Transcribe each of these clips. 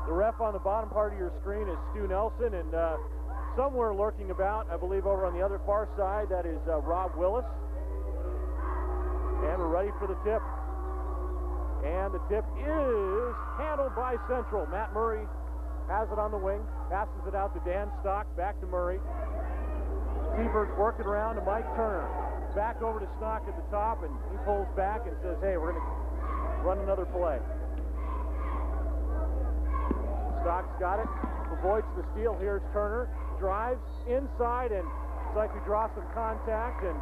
The ref on the bottom part of your screen is Stu Nelson, and somewhere lurking about, I believe over on the other far side, that is Rob Willis. And we're ready for the tip. And the tip is handled by Central. Matt Murray has it on the wing, passes it out to Dan Stock, back to Murray. T-Birds working around to Mike Turner. Back over to Stock at the top, and he pulls back and says, hey, we're going to run another play. Stock's got it, avoids the steal. Here's Turner, drives inside, and it's like we draw some contact, and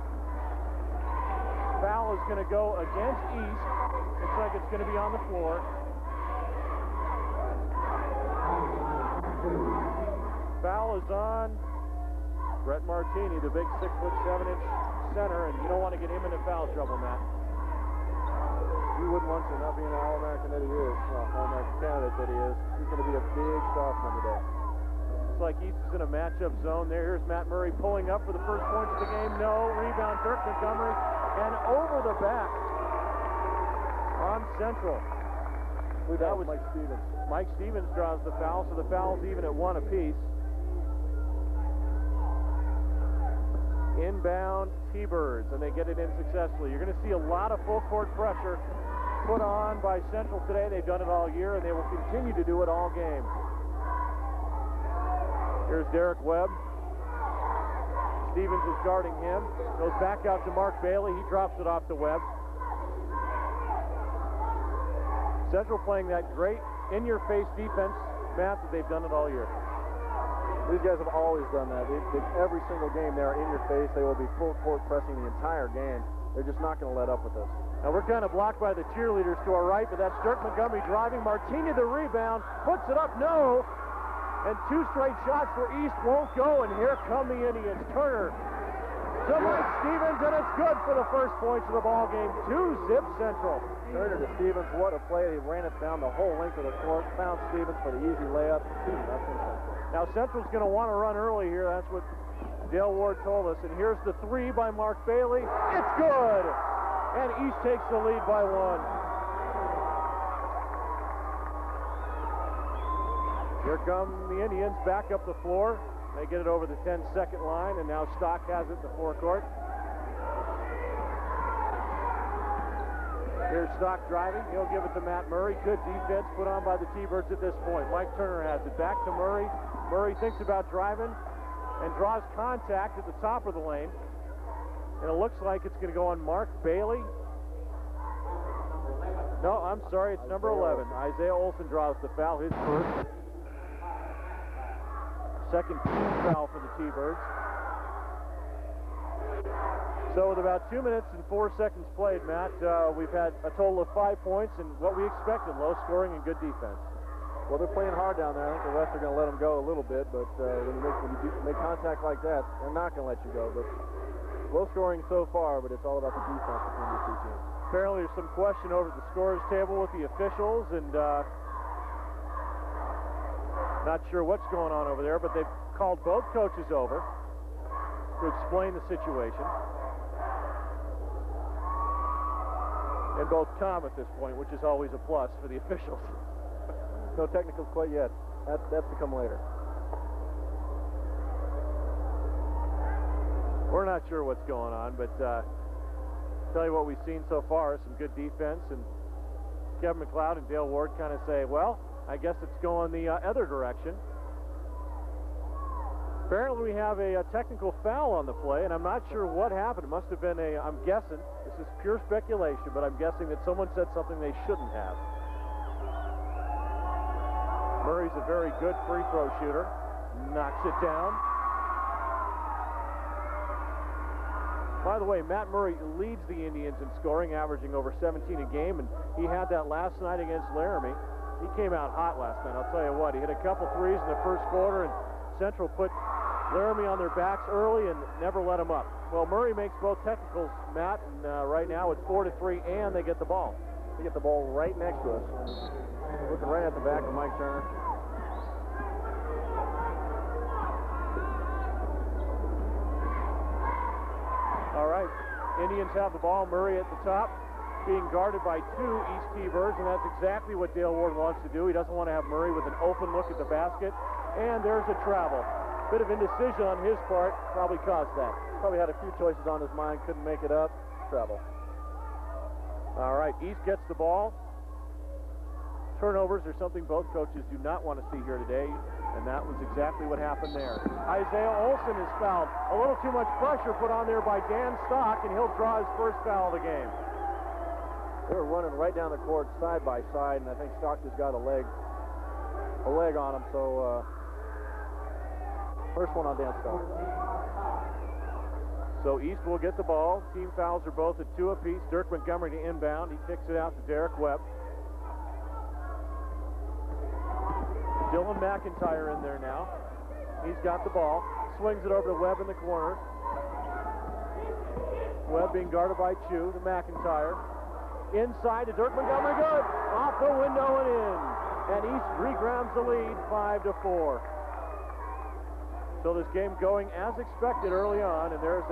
foul is going to go against East. Looks like it's going to be on the floor. Foul is on Brett Martini, the big 6'7" center, and you don't want to get him into foul trouble, Matt. You wouldn't want to, not being an All-American that he is, well, All-American candidate that he is. He's going to be a big sophomore today. Looks like East is in a matchup zone there. Here's Matt Murray pulling up for the first points of the game. No. Rebound, Dirk Montgomery, and over the back on Central. That was Mike Stevens. Mike Stevens draws the foul, so the foul's even at 1 apiece. Inbound T-Birds, and they get it in successfully. You're going to see a lot of full-court pressure put on by Central today. They've done it all year, and they will continue to do it all game. Here's Derek Webb. Stevens is guarding him. Goes back out to Mark Bailey. He drops it off to Webb. Central playing that great in-your-face defense, Matt, that they've done it all year. These guys have always done that. Every single game they are in your face. They will be full court pressing the entire game. They're just not going to let up with us. Now we're kind of blocked by the cheerleaders to our right, but that's Dirk Montgomery driving. Martini the rebound, puts it up, no. And 2 straight shots for East won't go, and here come the Indians. Turner to Mike Stevens, and it's good for the first points of the ball game. 2-zip Central. Turner to Stevens, what a play. He ran it down the whole length of the court, found Stevens for the easy layup. 2-0 Central. Now Central's going to want to run early here. That's what Dale Ward told us. And here's the 3 by Mark Bailey. It's good! And East takes the lead by 1. Here come the Indians back up the floor. They get it over the 10-second line, and now Stock has it in the forecourt. Here's Stock driving. He'll give it to Matt Murray. Good defense put on by the T-Birds at this point. Mike Turner has it. Back to Murray. Murray thinks about driving and draws contact at the top of the lane. And it looks like it's going to go on Mark Bailey. No, I'm sorry, it's number 11. Isaiah Olson draws the foul, his first. Second team foul for the T-Birds. So with about 2 minutes and 4 seconds played, Matt, we've had a total of 5 points and what we expected, low scoring and good defense. Well, they're playing hard down there. I think the rest are going to let them go a little bit, but when you make contact like that, they're not going to let you go. But low scoring so far, but it's all about the defense between these 2 teams. Apparently there's some question over at the scorers table with the officials, and not sure what's going on over there, but they've called both coaches over to explain the situation. And both calm at this point, which is always a plus for the officials. No technicals quite yet. That's to come later. We're not sure what's going on, but tell you what we've seen so far is some good defense, and Kevin McLeod and Dale Ward kind of say, well, I guess it's going the other direction. Apparently we have a technical foul on the play, and I'm not sure what happened. It must have been I'm guessing, this is pure speculation, but I'm guessing that someone said something they shouldn't have. Murray's a very good free throw shooter. Knocks it down. By the way, Matt Murray leads the Indians in scoring, averaging over 17 a game, and he had that last night against Laramie. He came out hot last night, I'll tell you what. He hit a couple threes in the first quarter, and Central put Laramie on their backs early and never let them up. Well, Murray makes both technicals, Matt, and right now it's 4-3, and they get the ball. They get the ball right next to us. Looking right at the back of Mike Turner. All right, Indians have the ball. Murray at the top. being guarded by 2 East T-Birds, and that's exactly what Dale Ward wants to do. He doesn't want to have Murray with an open look at the basket, and there's a travel. Bit of indecision on his part probably caused that. Probably had a few choices on his mind, couldn't make it up. Travel. All right, East gets the ball. Turnovers are something both coaches do not want to see here today, and that was exactly what happened there. Isaiah Olson is fouled. A little too much pressure put on there by Dan Stock, and he'll draw his first foul of the game. They were running right down the court side by side, and I think Stock just got a leg on him, so first one on Dan Stock. So East will get the ball. Team fouls are both at 2 apiece. Dirk Montgomery to inbound. He kicks it out to Derek Webb. Dylan McIntyre in there now. He's got the ball. Swings it over to Webb in the corner. Webb being guarded by Chu to McIntyre. Inside to Dirk Montgomery. Good. Off the window and in. And East regrounds the lead 5-4. So this game going as expected early on, and there's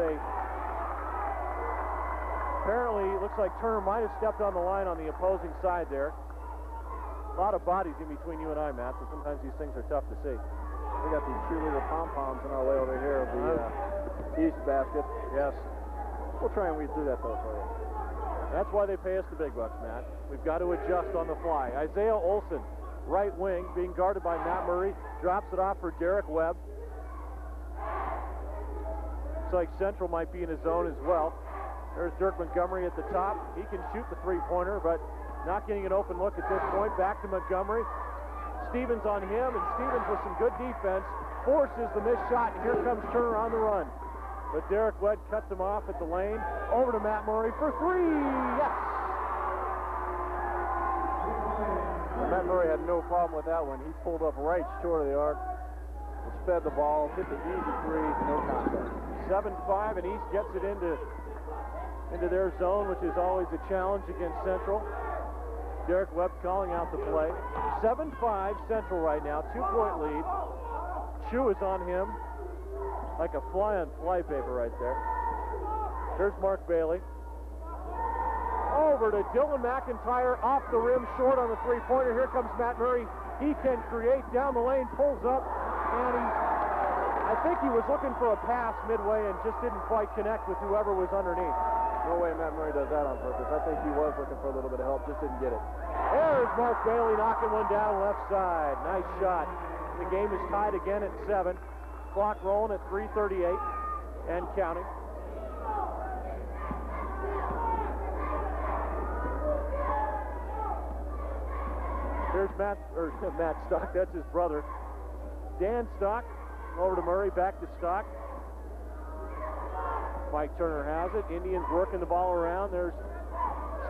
apparently it looks like Turner might have stepped on the line on the opposing side there. A lot of bodies in between you and I, Matt, so sometimes these things are tough to see. We got these cheerleader pom-poms in our way over here of the East basket. Yes. We'll try and weed through that, though, for you. That's why they pay us the big bucks, Matt. We've got to adjust on the fly. Isaiah Olson, right wing, being guarded by Matt Murray, drops it off for Derek Webb. Looks like Central might be in his zone as well. There's Dirk Montgomery at the top. He can shoot the three-pointer, but not getting an open look at this point. Back to Montgomery. Stevens on him, and Stevens with some good defense forces the missed shot, and here comes Turner on the run. But Derek Webb cuts him off at the lane. Over to Matt Murray for 3. Yes! Matt Murray had no problem with that one. He pulled up right short of the arc, and sped the ball, hit the easy 3, no contact. 7-5, and East gets it into their zone, which is always a challenge against Central. Derek Webb calling out the play. 7-5 Central right now, 2-point lead. Chu is on him like a fly on flypaper right there. Here's Mark Bailey. Over to Dylan McIntyre, off the rim, short on the three-pointer. Here comes Matt Murray. He can create down the lane, pulls up, and I think he was looking for a pass midway and just didn't quite connect with whoever was underneath. No way Matt Murray does that on purpose. I think he was looking for a little bit of help, just didn't get it. There's Mark Bailey knocking one down left side. Nice shot. The game is tied again at 7. Clock rolling at 3:38 and counting. There's Matt Stock, that's his brother. Dan Stock, over to Murray, back to Stock. Mike Turner has it. Indians working the ball around. There's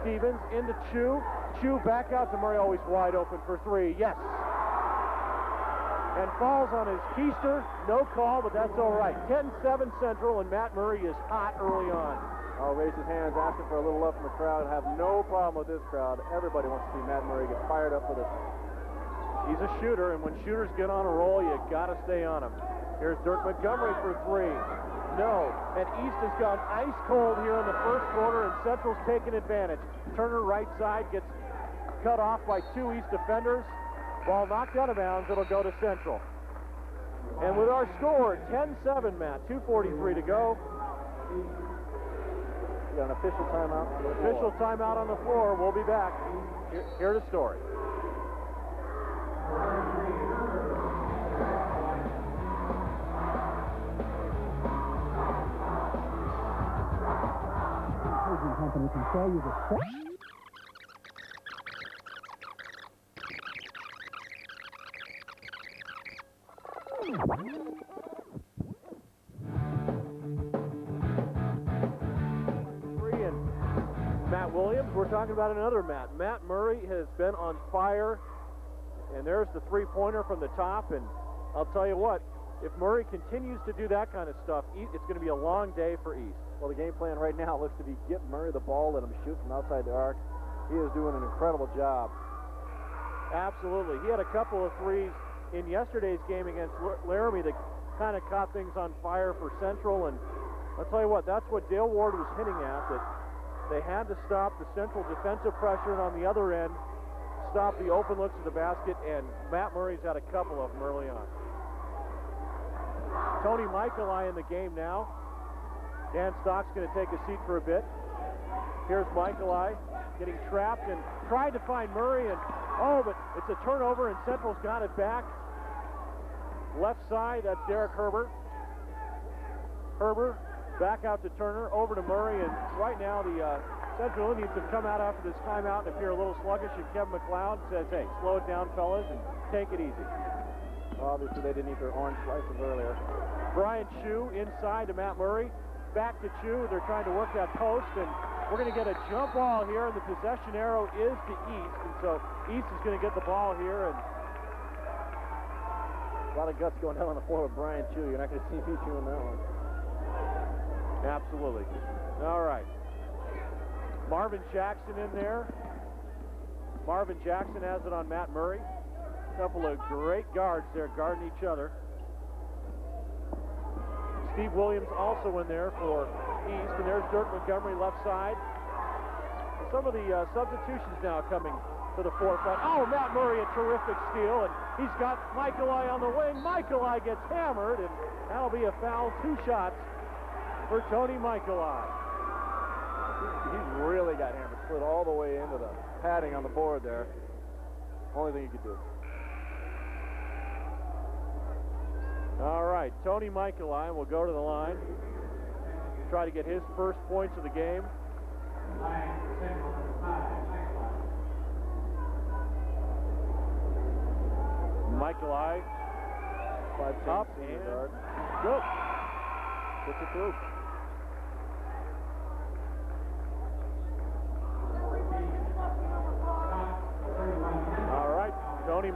Stevens into Chu. Chu back out to Murray, always wide open for 3. Yes. And falls on his keister. No call, but that's all right. 10-7 Central, and Matt Murray is hot early on. I'll raise his hands, asking for a little love from the crowd. Have no problem with this crowd. Everybody wants to see Matt Murray get fired up for this. He's a shooter, and when shooters get on a roll, you got to stay on him. Here's Dirk Montgomery for 3. No. And East has gone ice cold here in the first quarter, and Central's taking advantage. Turner right side gets cut off by 2 East defenders. Ball knocked out of bounds. It'll go to Central. And with our score, 10-7, Matt. 2:43 to go. We got an official timeout. Official timeout on the floor. We'll be back. Here's the story. Company can sell you the Matt Williams, we're talking about another Matt. Matt Murray has been on fire, and there's the three-pointer from the top, and I'll tell you what, if Murray continues to do that kind of stuff, it's going to be a long day for East. Well, the game plan right now looks to be get Murray the ball, let him shoot from outside the arc. He is doing an incredible job. Absolutely. He had a couple of threes in yesterday's game against Laramie that kind of caught things on fire for Central, and I'll tell you what, that's what Dale Ward was hinting at, They had to stop the Central defensive pressure, and on the other end, stop the open looks at the basket, and Matt Murray's had a couple of them early on. Tony Michaeli in the game now. Dan Stock's going to take a seat for a bit. Here's Michaeli getting trapped and tried to find Murray, and but it's a turnover, and Central's got it back. Left side, that's Derek Herbert. Herbert back out to Turner, over to Murray, and right now the Central Indians have come out after this timeout and appear a little sluggish, and Kevin McLeod says, hey, slow it down, fellas, and take it easy. Obviously, they didn't eat their orange slices earlier. Brian Chu inside to Matt Murray. Back to Chu. They're trying to work that post, and we're going to get a jump ball here, and the possession arrow is to East, and so East is going to get the ball here. And a lot of guts going down on the floor with Brian Chu. You're not going to see me chewing that one. Absolutely. All right. Marvin Jackson in there. Marvin Jackson has it on Matt Murray. A couple of great guards there guarding each other. Steve Williams also in there for East, and there's Dirk Montgomery left side. And some of the substitutions now coming to the forefront. Oh, Matt Murray, a terrific steal, and he's got Michaeli on the wing. Michaeli gets hammered, and that'll be a foul. 2 shots for Tony Michaeli. He's really got hammered. Slid all the way into the padding on the board there. Only thing he could do. All right, Tony Michaeli will go to the line, try to get his first points of the game. Michaeli up and good. Gets it through. All right, Tony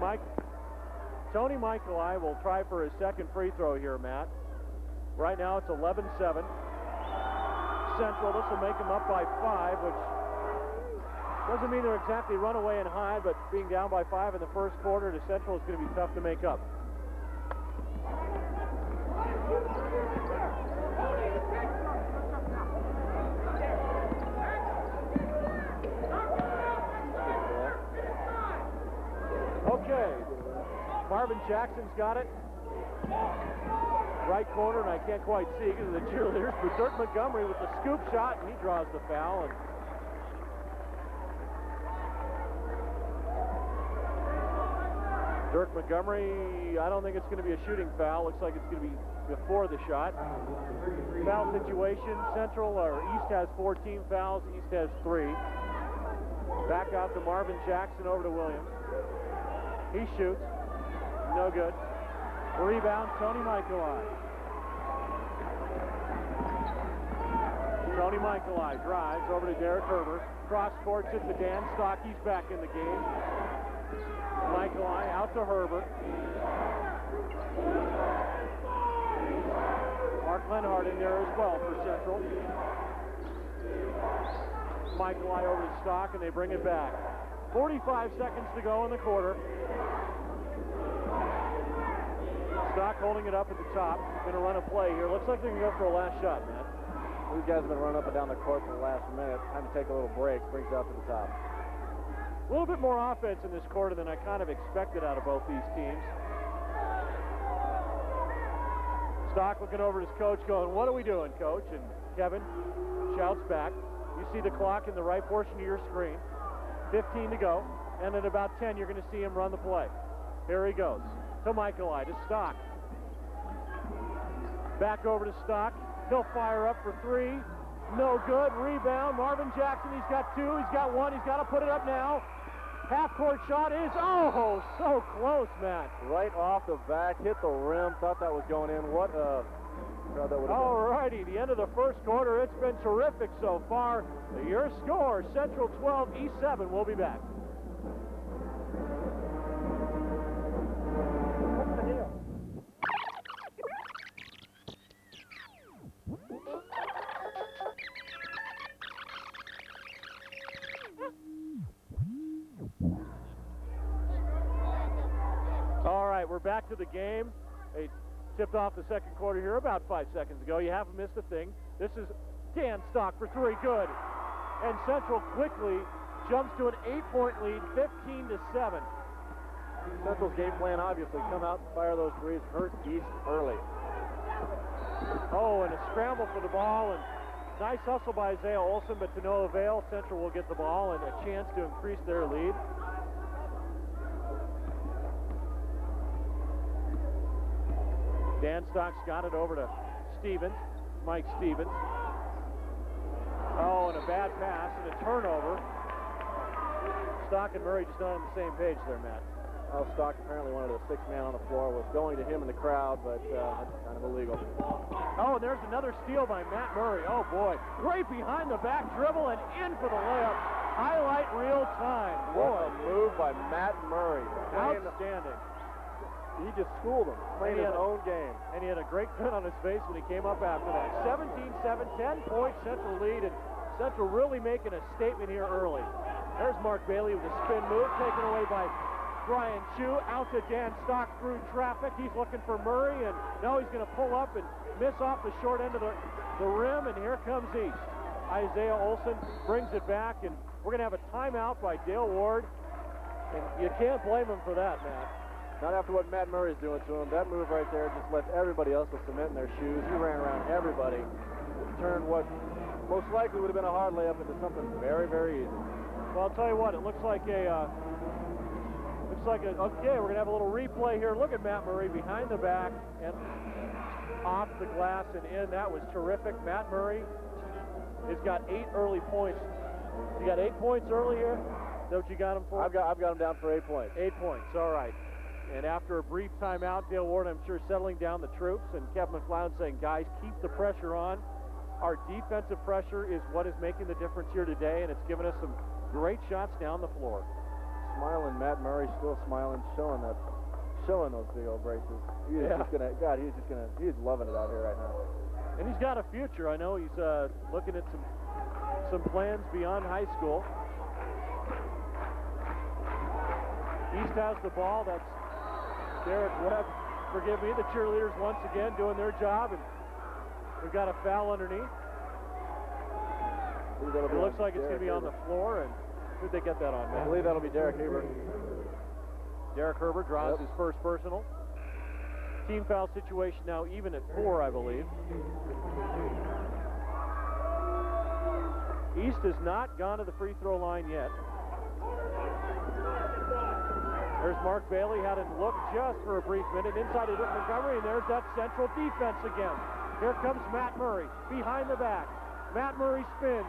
Michaeli will try for his second free throw here, Matt. Right now it's 11-7. Central, this will make them up by 5, which doesn't mean they're exactly run away and hide, but being down by 5 in the first quarter to Central is going to be tough to make up. Okay, Marvin Jackson's got it. Right corner, and I can't quite see because of the cheerleaders, but Dirk Montgomery with the scoop shot, and he draws the foul. And Dirk Montgomery, I don't think it's going to be a shooting foul. Looks like it's going to be before the shot. Foul situation, Central, or East has 14 fouls, East has 3. Back out to Marvin Jackson, over to Williams. He shoots. No good. Rebound, Tony Michaeli. Tony Michaeli drives over to Derek Herbert. Cross court to Dan Stock. He's back in the game. Michaeli out to Herbert. Mark Lenhart in there as well for Central. Michaeli over to Stock, and they bring it back. 45 seconds to go in the quarter. Stock holding it up at the top. Going to run a play here. Looks like they're going to go for a last shot, man. These guys have been running up and down the court for the last minute. Time to take a little break. Brings it out to the top. A little bit more offense in this quarter than I kind of expected out of both these teams. Stock looking over at his coach going, what are we doing, coach? And Kevin shouts back. You see the clock in the right portion of your screen. 15 to go. And at about 10, you're going to see him run the play. Here he goes. To Michaeli, to Stock. Back over to Stock. He'll fire up for 3. No good. Rebound. Marvin Jackson, he's got 2. He's got 1. He's got to put it up now. Half-court shot is, oh, so close, Matt. Right off the back, hit the rim. Thought that was going in. What a crowd that would have been. All righty, the end of the first quarter. It's been terrific so far. Your score, Central 12, East 7. We'll be back. All right, we're back to the game. They tipped off the second quarter here about 5 seconds ago. You haven't missed a thing. This is Dan Stock for 3. Good. and Central quickly jumps to an 8-point lead, 15-7. Central's game plan, obviously, come out and fire those threes, hurt East early. Oh, and a scramble for the ball, and nice hustle by Isaiah Olson, but to no avail. Central will get the ball and a chance to increase their lead. Dan Stock's got it over to Stevens, Mike Stevens. Oh, and a bad pass and a turnover. Stock and Murray just not on the same page there, Matt. Well, Stock apparently wanted the sixth man on the floor, was going to him in the crowd, but that's kind of illegal. Oh, and there's another steal by Matt Murray. Oh, boy. Great behind the back dribble and in for the layup. Highlight real time. What a move by Matt Murray. Outstanding. He just schooled him, playing his own game. And he had a great grin on his face when he came up after that. 17-7, 10-point Central lead, and Central really making a statement here early. There's Mark Bailey with a spin move, taken away by Brian Chu. Out to Dan Stock through traffic. He's looking for Murray, and now he's going to pull up and miss off the short end of the rim, and here comes East. Isaiah Olson brings it back, and we're going to have a timeout by Dale Ward, and you can't blame him for that, Matt. Not after what Matt Murray's doing to him. That move right there just left everybody else with cement in their shoes. He ran around everybody, turned what most likely would have been a hard layup into something very, very easy. Well, I'll tell you what, it looks like okay, we're gonna have a little replay here. Look at Matt Murray behind the back and off the glass and in. That was terrific. Matt Murray has got 8 early points. You got 8 points early here? Is that what you got him for? I've got him down for 8 points. 8 points, all right. And after a brief timeout, Dale Ward, I'm sure, settling down the troops, and Kevin McLeod saying, guys, keep the pressure on. Our defensive pressure is what is making the difference here today, and it's given us some great shots down the floor. Smiling, Matt Murray still smiling, showing those big old braces. He's loving it out here right now. And he's got a future. I know he's looking at some plans beyond high school. East has the ball. That's Derek Webb, forgive me, the cheerleaders once again doing their job, and we've got a foul underneath. It looks like it's going to be on the floor, and who'd they get that on, man? I believe that'll be Derek Herbert. Derek Herbert draws his first personal. Team foul situation now even at 4, I believe. East has not gone to the free throw line yet. There's Mark Bailey, had him look just for a brief minute inside of Montgomery, and there's that Central defense again. Here comes Matt Murray behind the back. Matt Murray spins.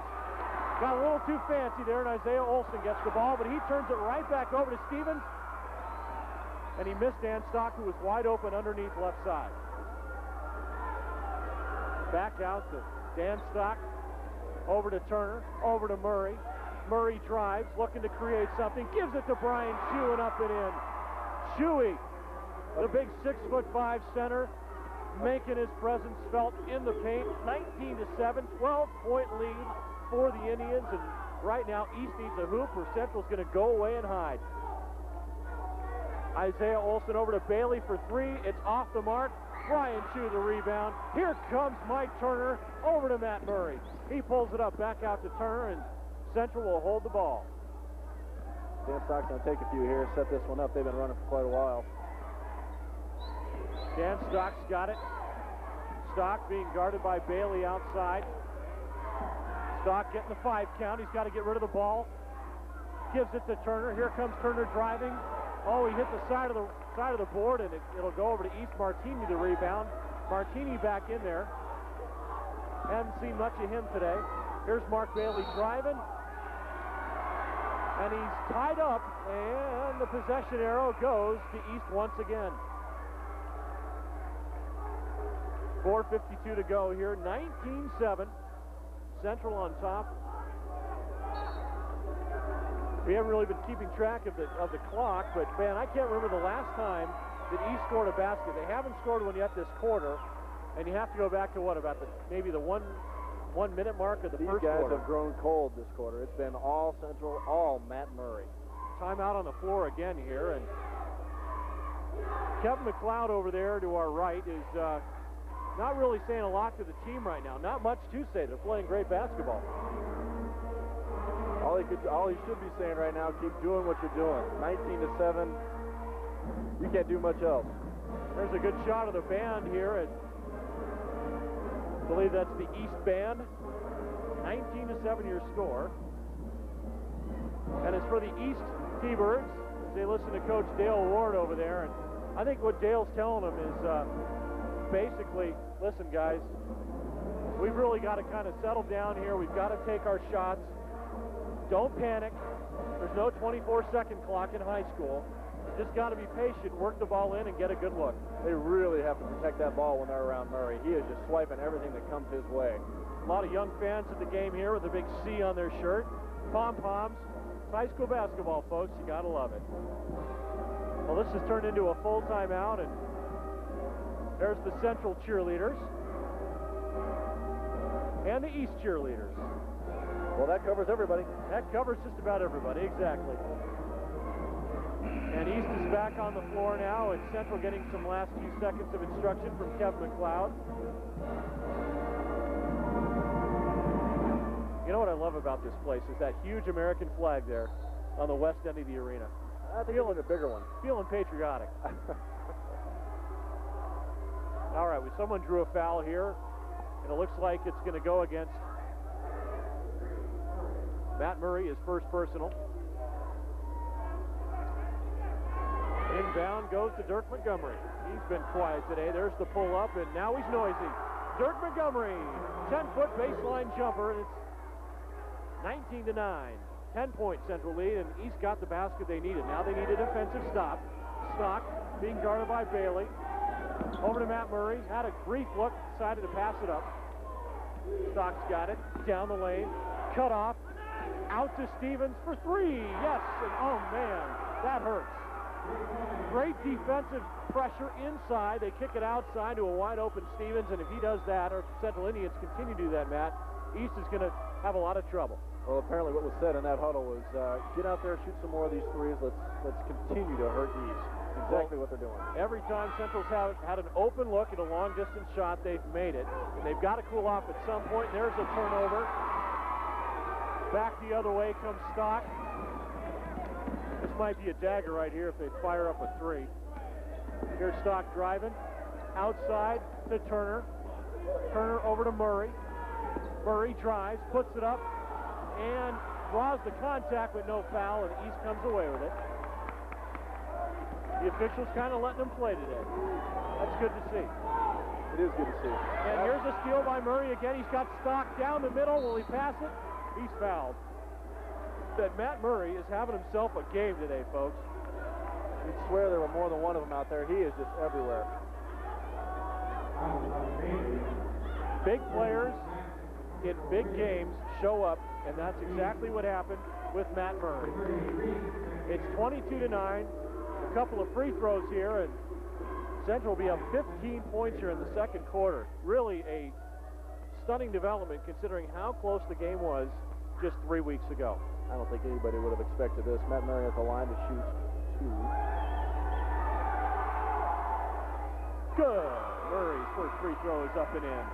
Got a little too fancy there, and Isaiah Olson gets the ball, but he turns it right back over to Stevens, and he missed Dan Stock, who was wide open underneath left side. Back out to Dan Stock, over to Turner, over to Murray. Murray drives, looking to create something, gives it to Brian Chew and up and in. Chewy, the big 6'5" center, making his presence felt in the paint. 19-7, 12-point lead for the Indians, and right now East needs a hoop, or Central's going to go away and hide. Isaiah Olson over to Bailey for 3. It's off the mark. Brian Chew the rebound. Here comes Mike Turner over to Matt Murray. He pulls it up back out to Turner, and Central will hold the ball. Dan Stock's going to take a few here, set this one up. They've been running for quite a while. Dan Stock's got it. Stock being guarded by Bailey outside. Stock getting the 5 count. He's got to get rid of the ball. Gives it to Turner. Here comes Turner driving. Oh, he hit the side of the board, and it'll go over to East. Martini the rebound. Martini back in there. Haven't seen much of him today. Here's Mark Bailey driving. And he's tied up, and the possession arrow goes to East once again. 4:52 to go here. 19-7. Central on top. We haven't really been keeping track of the clock, but man, I can't remember the last time that East scored a basket. They haven't scored one yet this quarter, and you have to go back to what, about maybe the one minute mark of the first quarter. These guys have grown cold this quarter. It's been all Central, all Matt Murray. Timeout on the floor again here, and Kevin McLeod over there to our right is not really saying a lot to the team right now. Not much to say. They're playing great basketball. All he should be saying right now, keep doing what you're doing. 19-7. You can't do much else. There's a good shot of the band here. I believe that's the East Band. 19-7 your score. And it's for the East T-Birds as they listen to Coach Dale Ward over there. And I think what Dale's telling them is basically, listen, guys, we've really got to kind of settle down here. We've got to take our shots. Don't panic. There's no 24-second clock in high school. You just got to be patient, work the ball in, and get a good look. They really have to protect that ball when they're around Murray. He is just swiping everything that comes his way. A lot of young fans at the game here with a big C on their shirt. Pom-poms. It's high school basketball, folks. You got to love it. Well, this has turned into a full timeout, and there's the Central cheerleaders and the East cheerleaders. Well, that covers everybody. That covers just about everybody, exactly. And East is back on the floor now, and Central getting some last few seconds of instruction from Kevin McLeod. You know what I love about this place is that huge American flag there on the west end of the arena. I think it's a bigger one. Feeling patriotic. All right, well, someone drew a foul here, and it looks like it's going to go against Matt Murray, his first personal. Inbound goes to Dirk Montgomery. He's been quiet today. There's the pull-up, and now he's noisy. Dirk Montgomery, 10-foot baseline jumper, and it's 19-9. 10-point Central lead, and East got the basket they needed. Now they need a defensive stop. Stock being guarded by Bailey. Over to Matt Murray. Had a brief look, decided to pass it up. Stock's got it. Down the lane. Cut off. Out to Stevens for three. Yes, and oh man, that hurts. Great defensive pressure inside. They kick it outside to a wide open Stevens, and if he does that, or Central Indians continue to do that, Matt, East is going to have a lot of trouble. Well, apparently what was said in that huddle was, get out there, shoot some more of these threes. Let's continue to hurt East. Exactly what they're doing. Every time Central's had an open look at a long-distance shot, they've made it. And they've got to cool off at some point. There's a turnover. Back the other way comes Stock. This might be a dagger right here if they fire up a three. Here's Stock driving. Outside to Turner. Turner over to Murray. Murray drives, puts it up, and draws the contact with no foul, and East comes away with it. The officials kind of letting them play today. That's good to see. It is good to see. And here's a steal by Murray again. He's got Stock down the middle. Will he pass it? He's fouled. That Matt Murray is having himself a game today, folks. You'd swear there were more than one of them out there. He is just everywhere. Big players in big games show up, and that's exactly what happened with Matt Murray. It's 22-9. A couple of free throws here, and Central will be up 15 points here in the second quarter. Really a stunning development considering how close the game was just 3 weeks ago. I don't think anybody would have expected this. Matt Murray at the line to shoot two. Good. Murray's first free throw is up and in.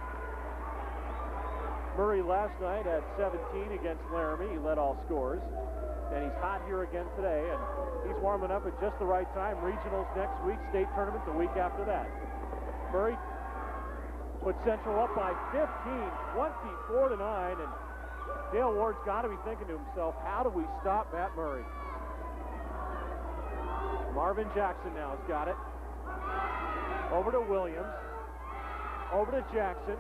Murray last night had 17 against Laramie. He led all scores. And he's hot here again today, and he's warming up at just the right time. Regionals next week, state tournament the week after that. Murray puts Central up by 15, 24-9, and Dale Ward's got to be thinking to himself, how do we stop Matt Murray? Marvin Jackson now has got it. Over to Williams. Over to Jackson.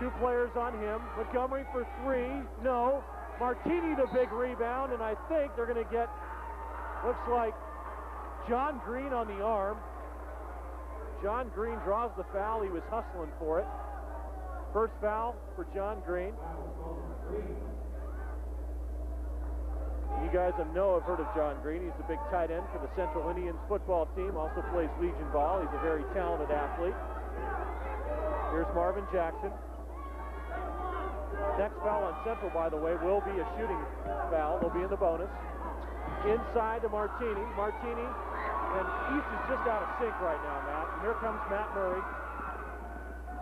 Two players on him. Montgomery for three. No. Martini the big rebound, and I think they're going to get, looks like, John Green on the arm. John Green draws the foul. He was hustling for it. First foul for John Green. You guys have heard of John Green. He's the big tight end for the Central Indians football team. Also plays Legion ball. He's a very talented athlete. Here's Marvin Jackson. Next foul on Central, by the way, will be a shooting foul. They'll be in the bonus. Inside to Martini. Martini, and East is just out of sync right now, Matt. And here comes Matt Murray.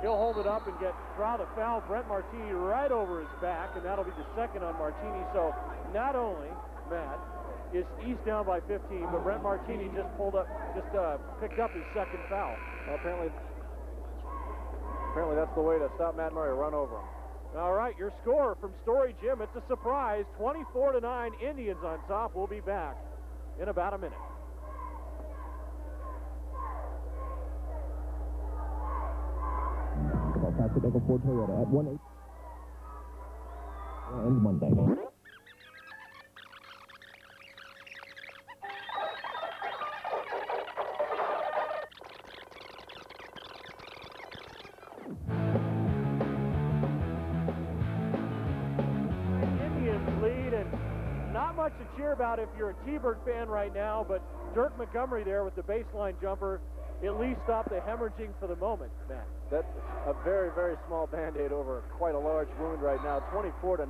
He'll hold it up and draw the foul. Brent Martini right over his back, and that'll be the second on Martini. So not only, Matt, is East down by 15, but Brent Martini just picked up his second foul. Well, apparently that's the way to stop Matt Murray, run over him. All right, your score from Story Gym. It's a surprise, 24-9, Indians on top. We'll be back in about a minute. Pacific Ford Toyota at 1-8 and Monday. Indians lead, and not much to cheer about if you're a T-Bird fan right now, but Dirk Montgomery there with the baseline jumper at least stopped the hemorrhaging for the moment, Matt. That's a very, very small Band-Aid over quite a large wound right now. 24-9.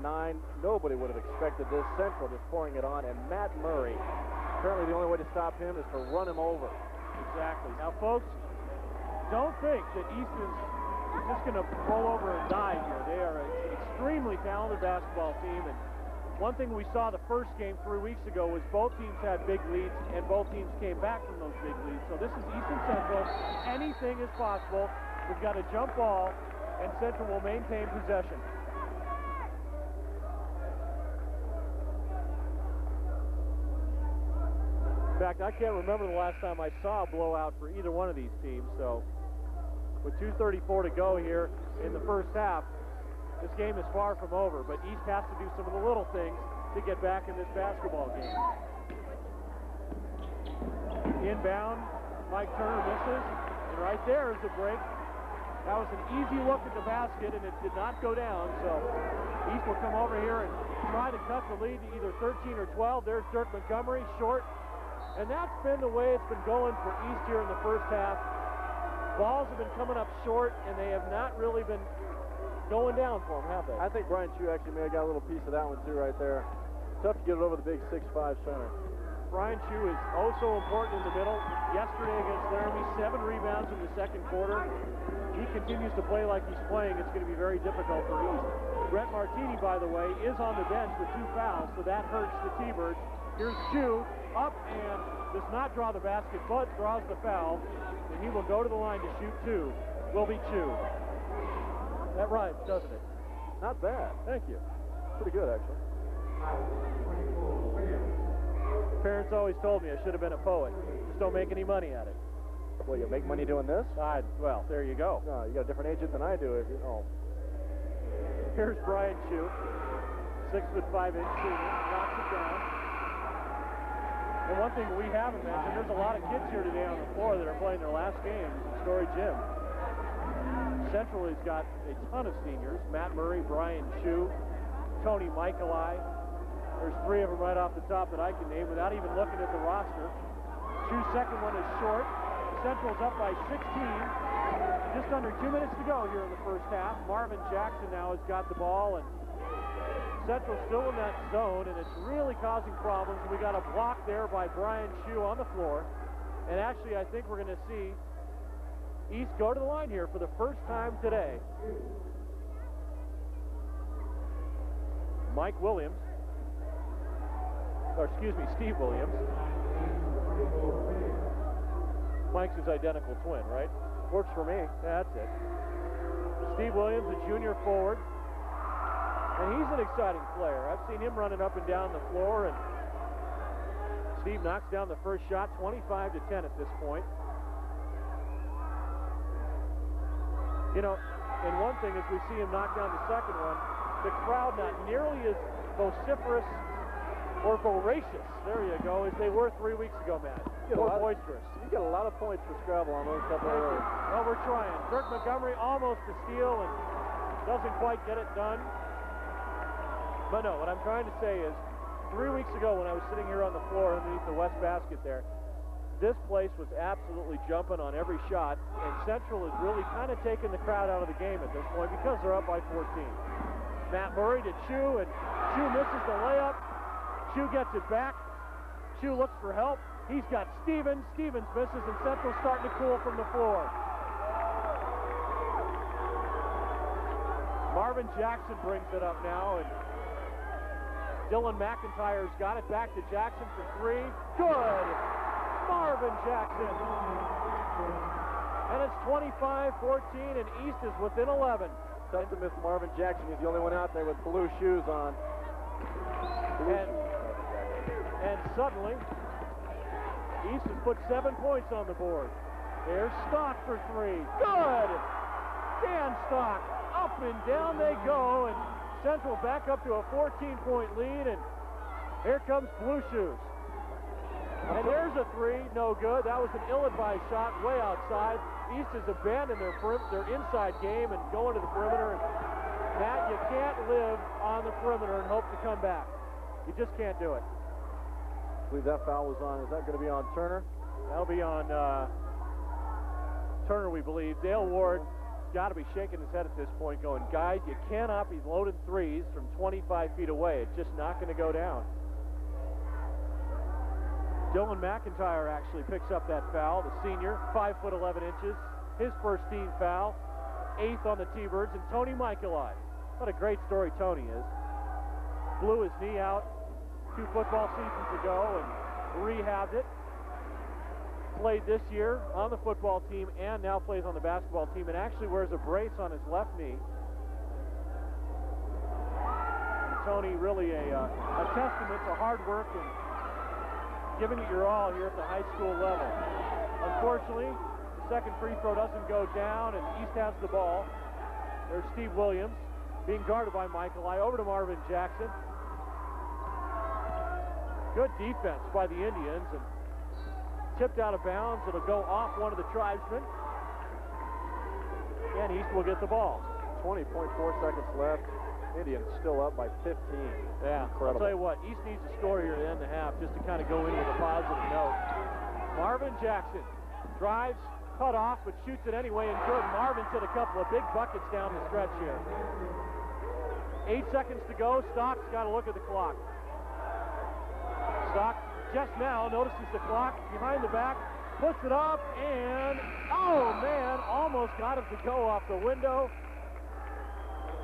Nobody would have expected this. Central just pouring it on, and Matt Murray, apparently the only way to stop him is to run him over. Exactly. Now, folks, don't think that East is just going to roll over and die here. They are an extremely talented basketball team, and one thing we saw the first game 3 weeks ago was both teams had big leads, and both teams came back from those big leads. So this is Eastern Central. Anything is possible. We've got a jump ball, and Central will maintain possession. In fact, I can't remember the last time I saw a blowout for either one of these teams. So with 2:34 to go here in the first half, this game is far from over, but East has to do some of the little things to get back in this basketball game. Inbound, Mike Turner misses, and right there is a break. That was an easy look at the basket, and it did not go down, so East will come over here and try to cut the lead to either 13 or 12. There's Dirk Montgomery, short, and that's been the way it's been going for East here in the first half. Balls have been coming up short, and they have not really been going down for him, have they? I think Brian Chu actually may have got a little piece of that one too right there. Tough to get it over the big 6'5" center. Brian Chu is also important in the middle. Yesterday against Laramie, 7 rebounds in the second quarter. He continues to play like he's playing. It's going to be very difficult for East. Brent Martini, by the way, is on the bench with 2 fouls, so that hurts the T-Birds. Here's Chu, up and does not draw the basket, but draws the foul, and he will go to the line to shoot 2. Will be Chu. That rhymes, doesn't it? Not bad. Thank you. Pretty good, actually. Parents always told me I should have been a poet. Just don't make any money at it. Well, you make money doing this? Well, there you go. No, you got a different agent than I do. Here's Brian Chu, 6'5" senior, knocks it down. And one thing we haven't mentioned, there's a lot of kids here today on the floor that are playing their last games in Story Gym. Central has got a ton of seniors. Matt Murray, Brian Chu, Tony Michaeli. There's 3 of them right off the top that I can name without even looking at the roster. Chu's second one is short. Central's up by 16. Just under 2 minutes to go here in the first half. Marvin Jackson now has got the ball, and Central's still in that zone, and it's really causing problems. We got a block there by Brian Chu on the floor. And actually, I think we're going to see East go to the line here for the first time today. Steve Williams. Mike's his identical twin, right? Works for me. That's it. Steve Williams, a junior forward. And he's an exciting player. I've seen him running up and down the floor, and Steve knocks down the first shot, 25-10 at this point. You know, and one thing is we see him knock down the second one, the crowd not nearly as vociferous or voracious, there you go, as they were 3 weeks ago, Matt. More boisterous. You get a lot of points for Scrabble on those couple of areas. Well, we're trying. Dirk Montgomery almost to steal and doesn't quite get it done. But no, what I'm trying to say is 3 weeks ago when I was sitting here on the floor underneath the west basket there, this place was absolutely jumping on every shot, and Central is really kind of taking the crowd out of the game at this point because they're up by 14. Matt Murray to Chu, and Chu misses the layup. Chu gets it back. Chu looks for help. He's got Stevens. Stevens misses, and Central's starting to cool from the floor. Marvin Jackson brings it up now, and Dylan McIntyre's got it back to Jackson for three. Good! Marvin Jackson. And it's 25-14, and East is within 11. Tough to miss Marvin Jackson. He's the only one out there with blue shoes on. And suddenly, East has put 7 points on the board. There's Stock for three. Good! Dan Stock. Up and down they go, and Central back up to a 14-point lead, and here comes Blue Shoes. And there's a three, no good. That was an ill-advised shot way outside. East has abandoned their inside game and going to the perimeter. And Matt, you can't live on the perimeter and hope to come back. You just can't do it. I believe that foul was on. Is that going to be on Turner? That'll be on Turner, we believe. Dale Ward got to be shaking his head at this point going, guys, you cannot be loading threes from 25 feet away. It's just not going to go down. Dylan McIntyre actually picks up that foul, the senior, 5'11" his first team foul, 8th on the T-Birds, and Tony Michaeli. What a great story Tony is. Blew his knee out 2 football seasons ago and rehabbed it. Played this year on the football team and now plays on the basketball team and actually wears a brace on his left knee. And Tony really a testament to hard work and giving it your all here at the high school level. Unfortunately, the second free throw doesn't go down and East has the ball. There's Steve Williams being guarded by Michaeli. Over to Marvin Jackson. Good defense by the Indians, and tipped out of bounds. It'll go off one of the tribesmen. And East will get the ball. 20.4 seconds left. Indians still up by 15. Yeah, incredible. I'll tell you what, East needs to score here at the end of the half just to kind of go in with a positive note. Marvin Jackson drives, cut off, but shoots it anyway, and good. Marvin's hit a couple of big buckets down the stretch here. 8 seconds to go. Stock's got to look at the clock. Stock just now notices the clock behind the back, puts it up, and oh man, almost got it to go off the window.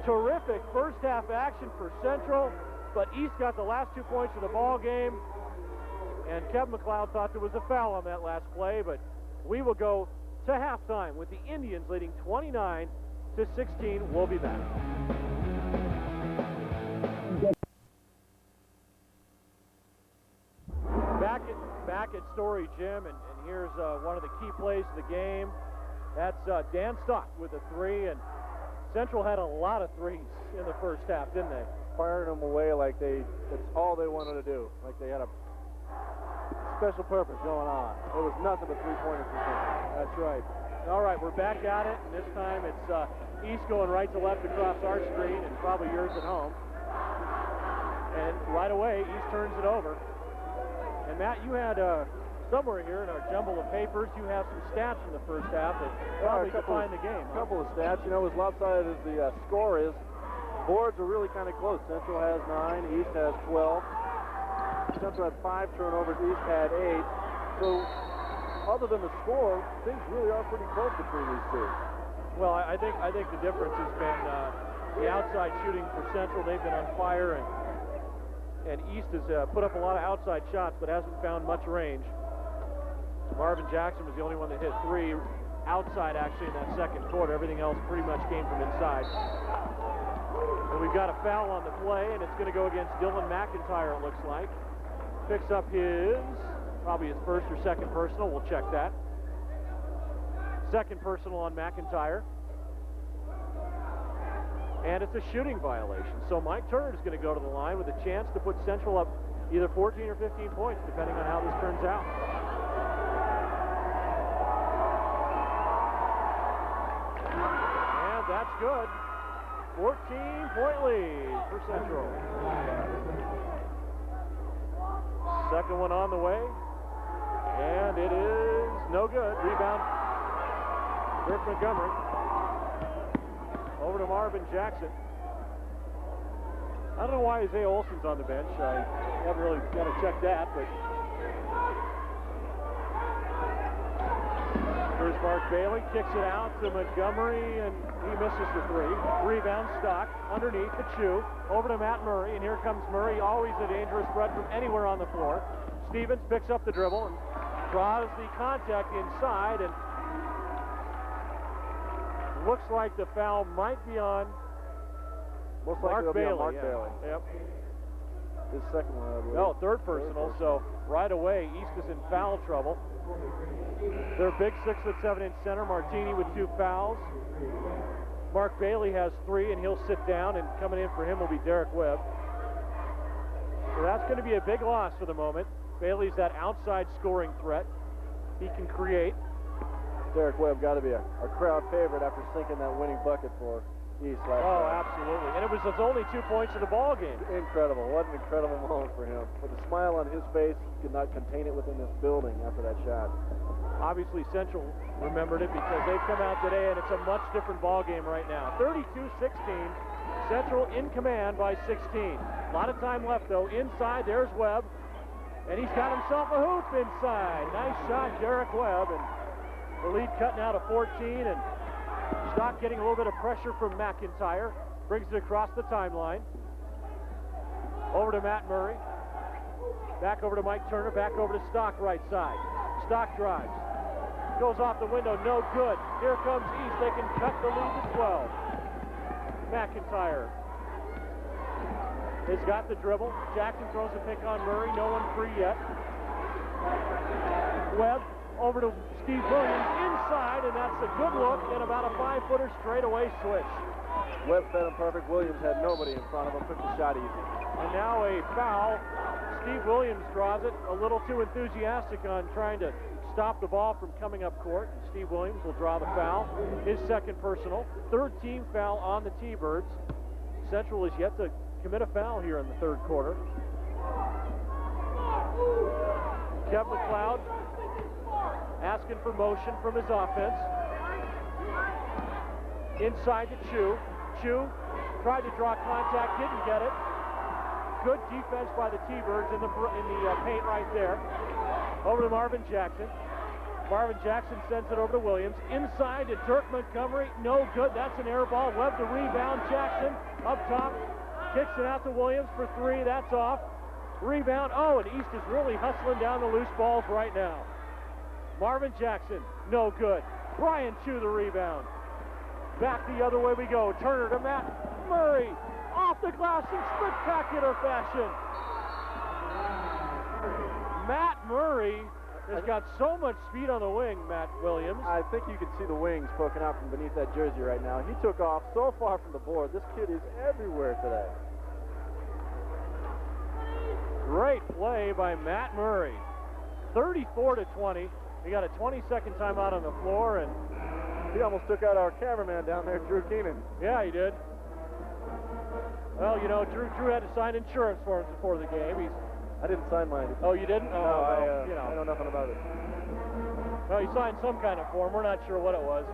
Terrific first half action for Central, but East got the last 2 points of the ball game, and Kevin McLeod thought there was a foul on that last play, but we will go to halftime with the Indians leading 29-16. We'll be back. Back at Story Gym, and here's one of the key plays of the game. That's Dan Stock with a three, and Central had a lot of threes in the first half, didn't they? Firing them away like that's all they wanted to do. Like they had a special purpose going on. It was nothing but three-pointers for Central. That's right. All right, we're back at it, and this time it's East going right to left across our screen, and probably yours at home. And right away, East turns it over. And Matt, you had somewhere here in our jumble of papers, you have some stats from the first half that probably define the game. A couple of stats. You know, as lopsided as the score is, boards are really kind of close. Central has 9, East has 12. Central had 5 turnovers, East had 8. So, other than the score, things really are pretty close between these two. Well, I think the difference has been the outside shooting for Central. They've been on fire, and East has put up a lot of outside shots, but hasn't found much range. Marvin Jackson was the only one that hit 3 outside, actually, in that second quarter. Everything else pretty much came from inside. And we've got a foul on the play, and it's going to go against Dylan McIntyre, it looks like. Picks up probably his first or second personal. We'll check that. Second personal on McIntyre. And it's a shooting violation. So Mike Turner is going to go to the line with a chance to put Central up either 14 or 15 points, depending on how this turns out. And that's good. 14-point lead for Central. Second one on the way. And it is no good. Rebound, Dirk Montgomery. Over to Marvin Jackson. I don't know why Isaiah Olson's on the bench. I haven't really got to check that, but here's Mark Bailey kicks it out to Montgomery, and he misses the three. Rebound, Stock, underneath the Chew, over to Matt Murray, and here comes Murray, always a dangerous threat from anywhere on the floor. Stevens picks up the dribble and draws the contact inside, and looks like the foul might be on Mark Bailey. Mark Bailey. Yep. His second one, I believe. No, third personal, so right away, East is in foul trouble. Their big 6'7" center, Martini, with 2 fouls. Mark Bailey has 3, and he'll sit down, and coming in for him will be Derek Webb. So that's going to be a big loss for the moment. Bailey's that outside scoring threat. He can create. Derek Webb got to be a crowd favorite after sinking that winning bucket for East last night. Oh, absolutely. And it was his only 2 points of the ball game. Incredible. What an incredible moment for him. With a smile on his face, he could not contain it within this building after that shot. Obviously, Central remembered it because they've come out today, and it's a much different ball game right now. 32-16. Central in command by 16. A lot of time left, though. Inside, there's Webb. And he's got himself a hoop inside. Nice shot, Derek Webb. And the lead cutting out of 14. And Stock getting a little bit of pressure from McIntyre. Brings it across the timeline. Over to Matt Murray. Back over to Mike Turner. Back over to Stock, right side. Stock drives. Goes off the window, no good. Here comes East. They can cut the lead to 12. McIntyre has got the dribble. Jackson throws a pick on Murray. No one free yet. Webb over to Steve Williams inside, and that's a good look and about a 5-footer straightaway switch. Webb fed him perfect. Williams had nobody in front of him. Took the shot easy. And now a foul. Steve Williams draws it. A little too enthusiastic on trying to stop the ball from coming up court. And Steve Williams will draw the foul. His second personal. 3rd team foul on the T-Birds. Central is yet to commit a foul here in the 3rd quarter. Kevin McLeod asking for motion from his offense. Inside to Chew. Chew tried to draw contact, didn't get it. Good defense by the T-Birds in the paint right there. Over to Marvin Jackson. Marvin Jackson sends it over to Williams. Inside to Dirk Montgomery. No good. That's an air ball. Webb to rebound. Jackson up top. Kicks it out to Williams for 3. That's off. Rebound. Oh, and East is really hustling down the loose balls right now. Marvin Jackson. No good. Brian Chew the rebound. Back the other way we go. Turner to Matt Murray. Off the glass in spectacular fashion. Matt Murray has got so much speed on the wing, Matt Williams. I think you can see the wings poking out from beneath that jersey right now. He took off so far from the board. This kid is everywhere today. Great play by Matt Murray. 34-20. We got a 20-second timeout on the floor, and he almost took out our cameraman down there, Drew Keenan. Yeah, he did. Well, you know, Drew had to sign insurance for him before the game. I didn't sign mine. Oh, you didn't? No, I know nothing about it. Well, he signed some kind of form. We're not sure what it was.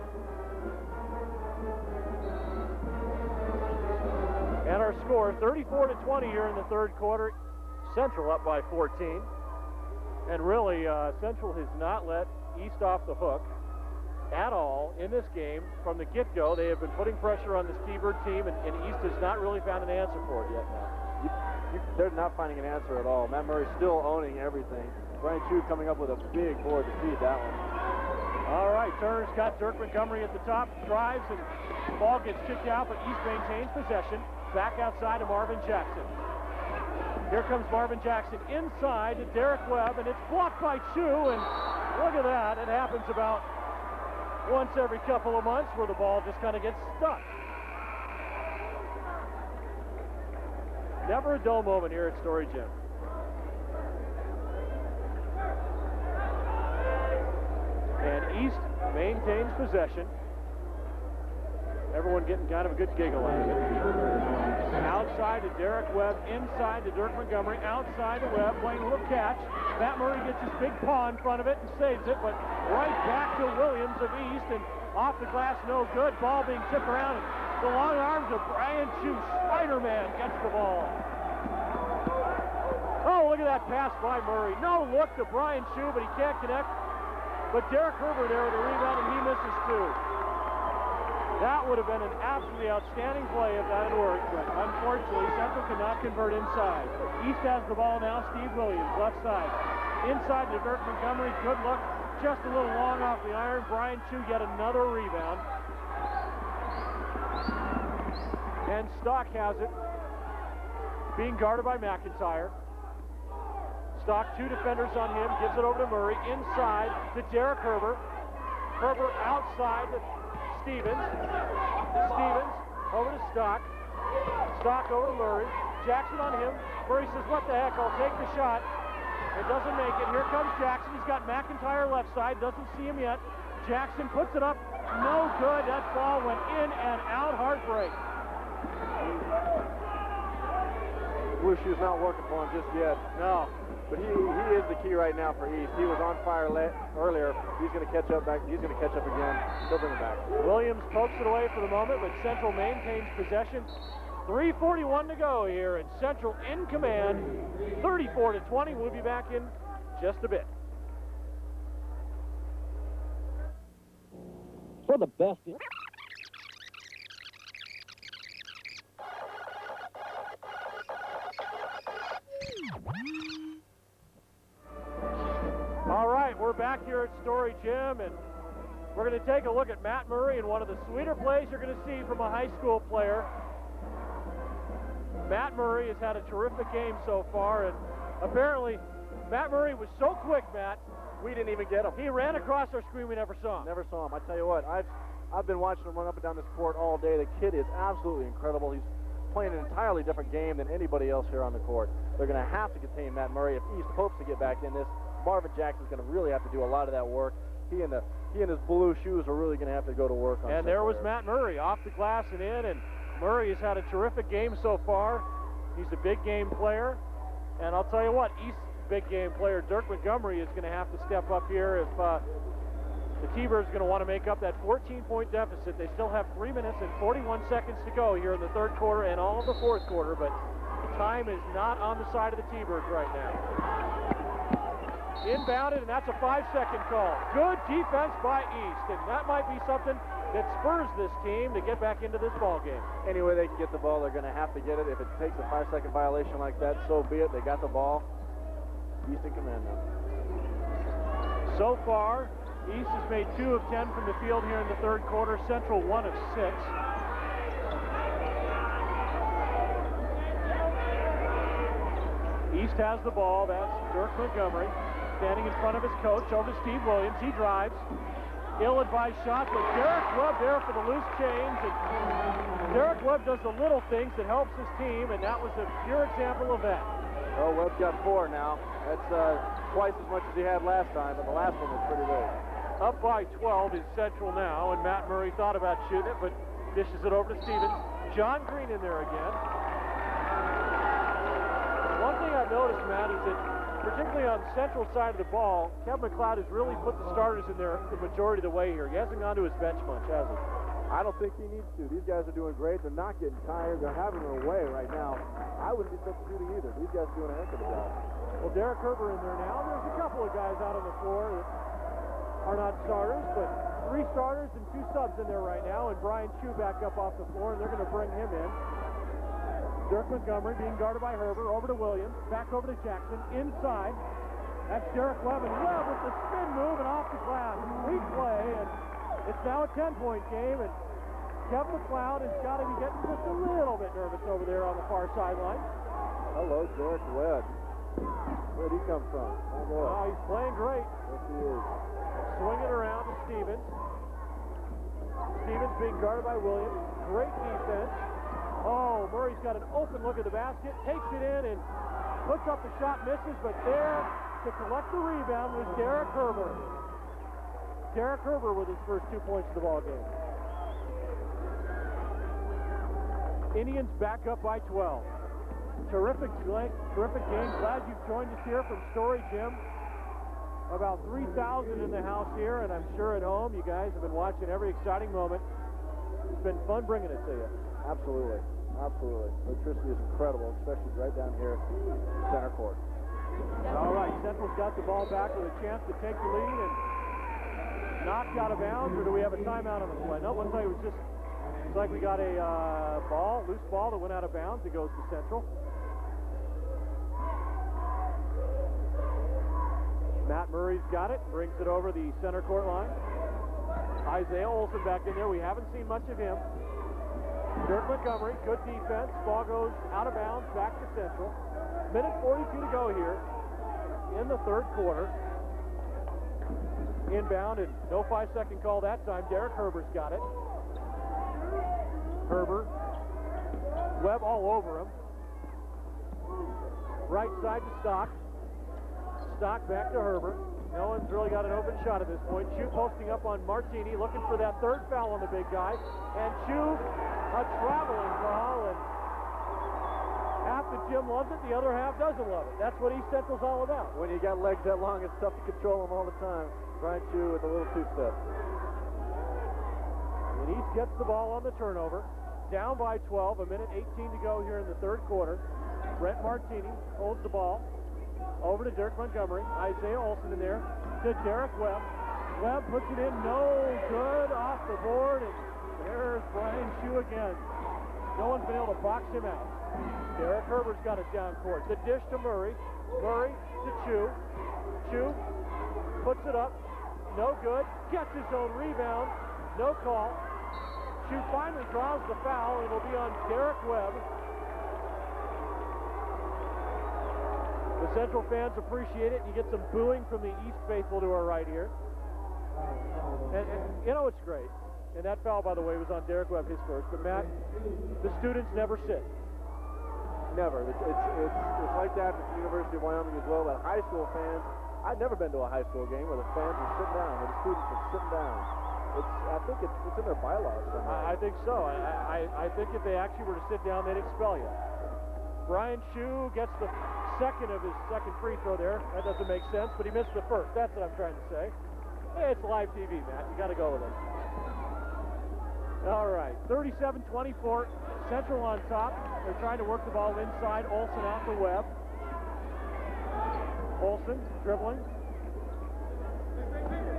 And our score, 34-20 here in the 3rd quarter. Central up by 14. And really, Central has not let East off the hook at all in this game. From the get-go, they have been putting pressure on this T-Bird team, and East has not really found an answer for it yet now. They're not finding an answer at all. Matt Murray still owning everything. Brian Chew coming up with a big board to feed that one. All right, Turner's got Dirk Montgomery at the top, drives, and the ball gets kicked out, but East maintains possession. Back outside to Marvin Jackson. Here comes Marvin Jackson inside to Derek Webb, and it's blocked by Chew, and look at that. It happens about once every couple of months where the ball just kind of gets stuck. Never a dull moment here at Story Gym. And East maintains possession. Everyone getting kind of a good giggle out of it. Outside to Derek Webb, inside to Dirk Montgomery, outside to Webb, playing a little catch. Matt Murray gets his big paw in front of it and saves it, but right back to Williams of East, and off the glass, no good. Ball being tipped around, and the long arms of Brian Chew, Spider-Man, gets the ball. Oh, look at that pass by Murray. No look to Brian Chew, but he can't connect. But Derek Herber there with a rebound, and he misses two. That would have been an absolutely outstanding play if that had worked, but unfortunately, Central cannot convert inside. East has the ball now. Steve Williams, left side. Inside to Dirk Montgomery. Good look. Just a little long off the iron. Brian Chu yet another rebound. And Stock has it. Being guarded by McIntyre. Stock, two defenders on him. Gives it over to Murray. Inside to Derek Herber. Herber outside to Stevens. Stevens over to Stock. Stock over to Murray. Jackson on him. Murray says, what the heck, I'll take the shot. It doesn't make it. Here comes Jackson. He's got McIntyre left side. Doesn't see him yet. Jackson puts it up. No good. That ball went in and out. Heartbreak. Blue shoe's not working for him just yet. No. But he is the key right now for East. He was on fire earlier. He's going to catch up back. He's going to catch up again. He'll bring it back. Williams pokes it away for the moment, but Central maintains possession. 3:41 to go here, and Central in command, 34-20. We'll be back in just a bit. For the best. All right, we're back here at Story Gym, and we're going to take a look at Matt Murray and one of the sweeter plays you're going to see from a high school player. Matt Murray has had a terrific game so far, and apparently Matt Murray was so quick, Matt, we didn't even get him. he ran across our screen. We never saw him. Never saw him. I tell you what, I've been watching him run up and down this court all day. The kid is absolutely incredible. He's playing an entirely different game than anybody else here on the court. They're going to have to contain Matt Murray if East hopes to get back in this. Marvin Jackson's going to really have to do a lot of that work. He and his blue shoes are really going to have to go to work on. And there was Matt Murray off the glass and in, and Murray has had a terrific game so far. He's a big game player, and I'll tell you what, East's big game player Dirk Montgomery is going to have to step up here if the T-Birds are going to want to make up that 14-point deficit. They still have 3 minutes and 41 seconds to go here in the third quarter and all of the fourth quarter, but the time is not on the side of the T-Birds right now. Inbounded, and that's a 5-second call. Good defense by East, and that might be something that spurs this team to get back into this ball game. Any way they can get the ball, they're going to have to get it. If it takes a 5-second violation like that, so be it. They got the ball. East in command now. So far, East has made 2 of 10 from the field here in the third quarter. Central 1 of 6. East has the ball. That's Dirk Montgomery standing in front of his coach over to Steve Williams. He drives. Ill-advised shot, but Derek Webb there for the loose change. And Derek Webb does the little things that helps his team, and that was a pure example of that. Oh, Webb's got 4 now. That's twice as much as he had last time, but the last one was pretty big. Up by 12 is Central now, and Matt Murray thought about shooting it, but dishes it over to Stevens. John Green in there again. One thing I've noticed, Matt, is that particularly on the Central side of the ball, Kevin McLeod has really put the starters in there the majority of the way here. He hasn't gone to his bench much, has he? I don't think he needs to. These guys are doing great. They're not getting tired. They're having their way right now. I wouldn't be substituting either. These guys are doing a heck of a job. Well, Derek Herber in there now. There's a couple of guys out on the floor that are not starters, but 3 starters and 2 subs in there right now, and Brian Chu back up off the floor, and they're going to bring him in. Dirk Montgomery being guarded by Herber, over to Williams, back over to Jackson, inside. That's Derek Webb, and Webb with the spin move and off the glass. Great play, and it's now a 10-point game, and Kevin McLeod has got to be getting just a little bit nervous over there on the far sideline. Hello, Derek Webb. Where'd he come from? Oh, he's playing great. Yes, he is. Swing it around to Stevens. Stevens being guarded by Williams. Great defense. Oh, Murray's got an open look at the basket, takes it in and puts up the shot, misses, but there to collect the rebound was Derek Herber. Derek Herber with his first 2 points of the ball game. Indians back up by 12. Terrific game. Glad you've joined us here from Story Gym. About 3,000 in the house here, and I'm sure at home you guys have been watching every exciting moment. It's been fun bringing it to you. Absolutely. Absolutely. Electricity is incredible, especially right down here in center court. All right, Central's got the ball back with a chance to take the lead, and knocked out of bounds, or do we have a timeout on the play? No, looks like it was just, it's like we got a loose ball that went out of bounds. It goes to Central. Matt Murray's got it, brings it over the center court line. Isaiah Olson back in there. We haven't seen much of him. Dirk Montgomery, good defense. Ball goes out of bounds, back to Central. Minute 42 to go here in the third quarter. Inbound, and no 5-second call that time. Derek Herber's got it. Herber. Webb all over him. Right side to Stock. Stock back to Herber. No one's really got an open shot at this point. Chu posting up on Martini, looking for that third foul on the big guy. And Chu, a traveling foul, and half the gym loves it, the other half doesn't love it. That's what East Central's all about. When you got legs that long, it's tough to control them all the time. Brian Chu with a little two-step. And East gets the ball on the turnover. Down by 12, a minute 18 to go here in the third quarter. Brett Martini holds the ball. Over to Dirk Montgomery. Isaiah Olson in there to Derek Webb. Webb puts it in, no good, off the board, and there's Brian Chu again. No one's been able to box him out. Derek Herber's got it down court. The dish to Murray. Murray to Chu. Chu puts it up. No good. Gets his own rebound. No call. Chu finally draws the foul, and it'll be on Derek Webb. The Central fans appreciate it, and you get some booing from the East faithful to our right here. And you know, it's great. And that foul, by the way, was on Derek Webb, his first. But, Matt, the students never sit. Never. It's like that at the University of Wyoming as well, that high school fans, I've never been to a high school game where the fans are sitting down, where the students are sitting down. I think it's in their bylaws somewhere. I think so. I think if they actually were to sit down, they'd expel you. Brian Chu gets the second of his second free throw there. That doesn't make sense, but he missed the first. That's what I'm trying to say. Hey, it's live TV, Matt. You got to go with it. All right, 37-24. Central on top. They're trying to work the ball inside. Olson out to Webb. Olson dribbling.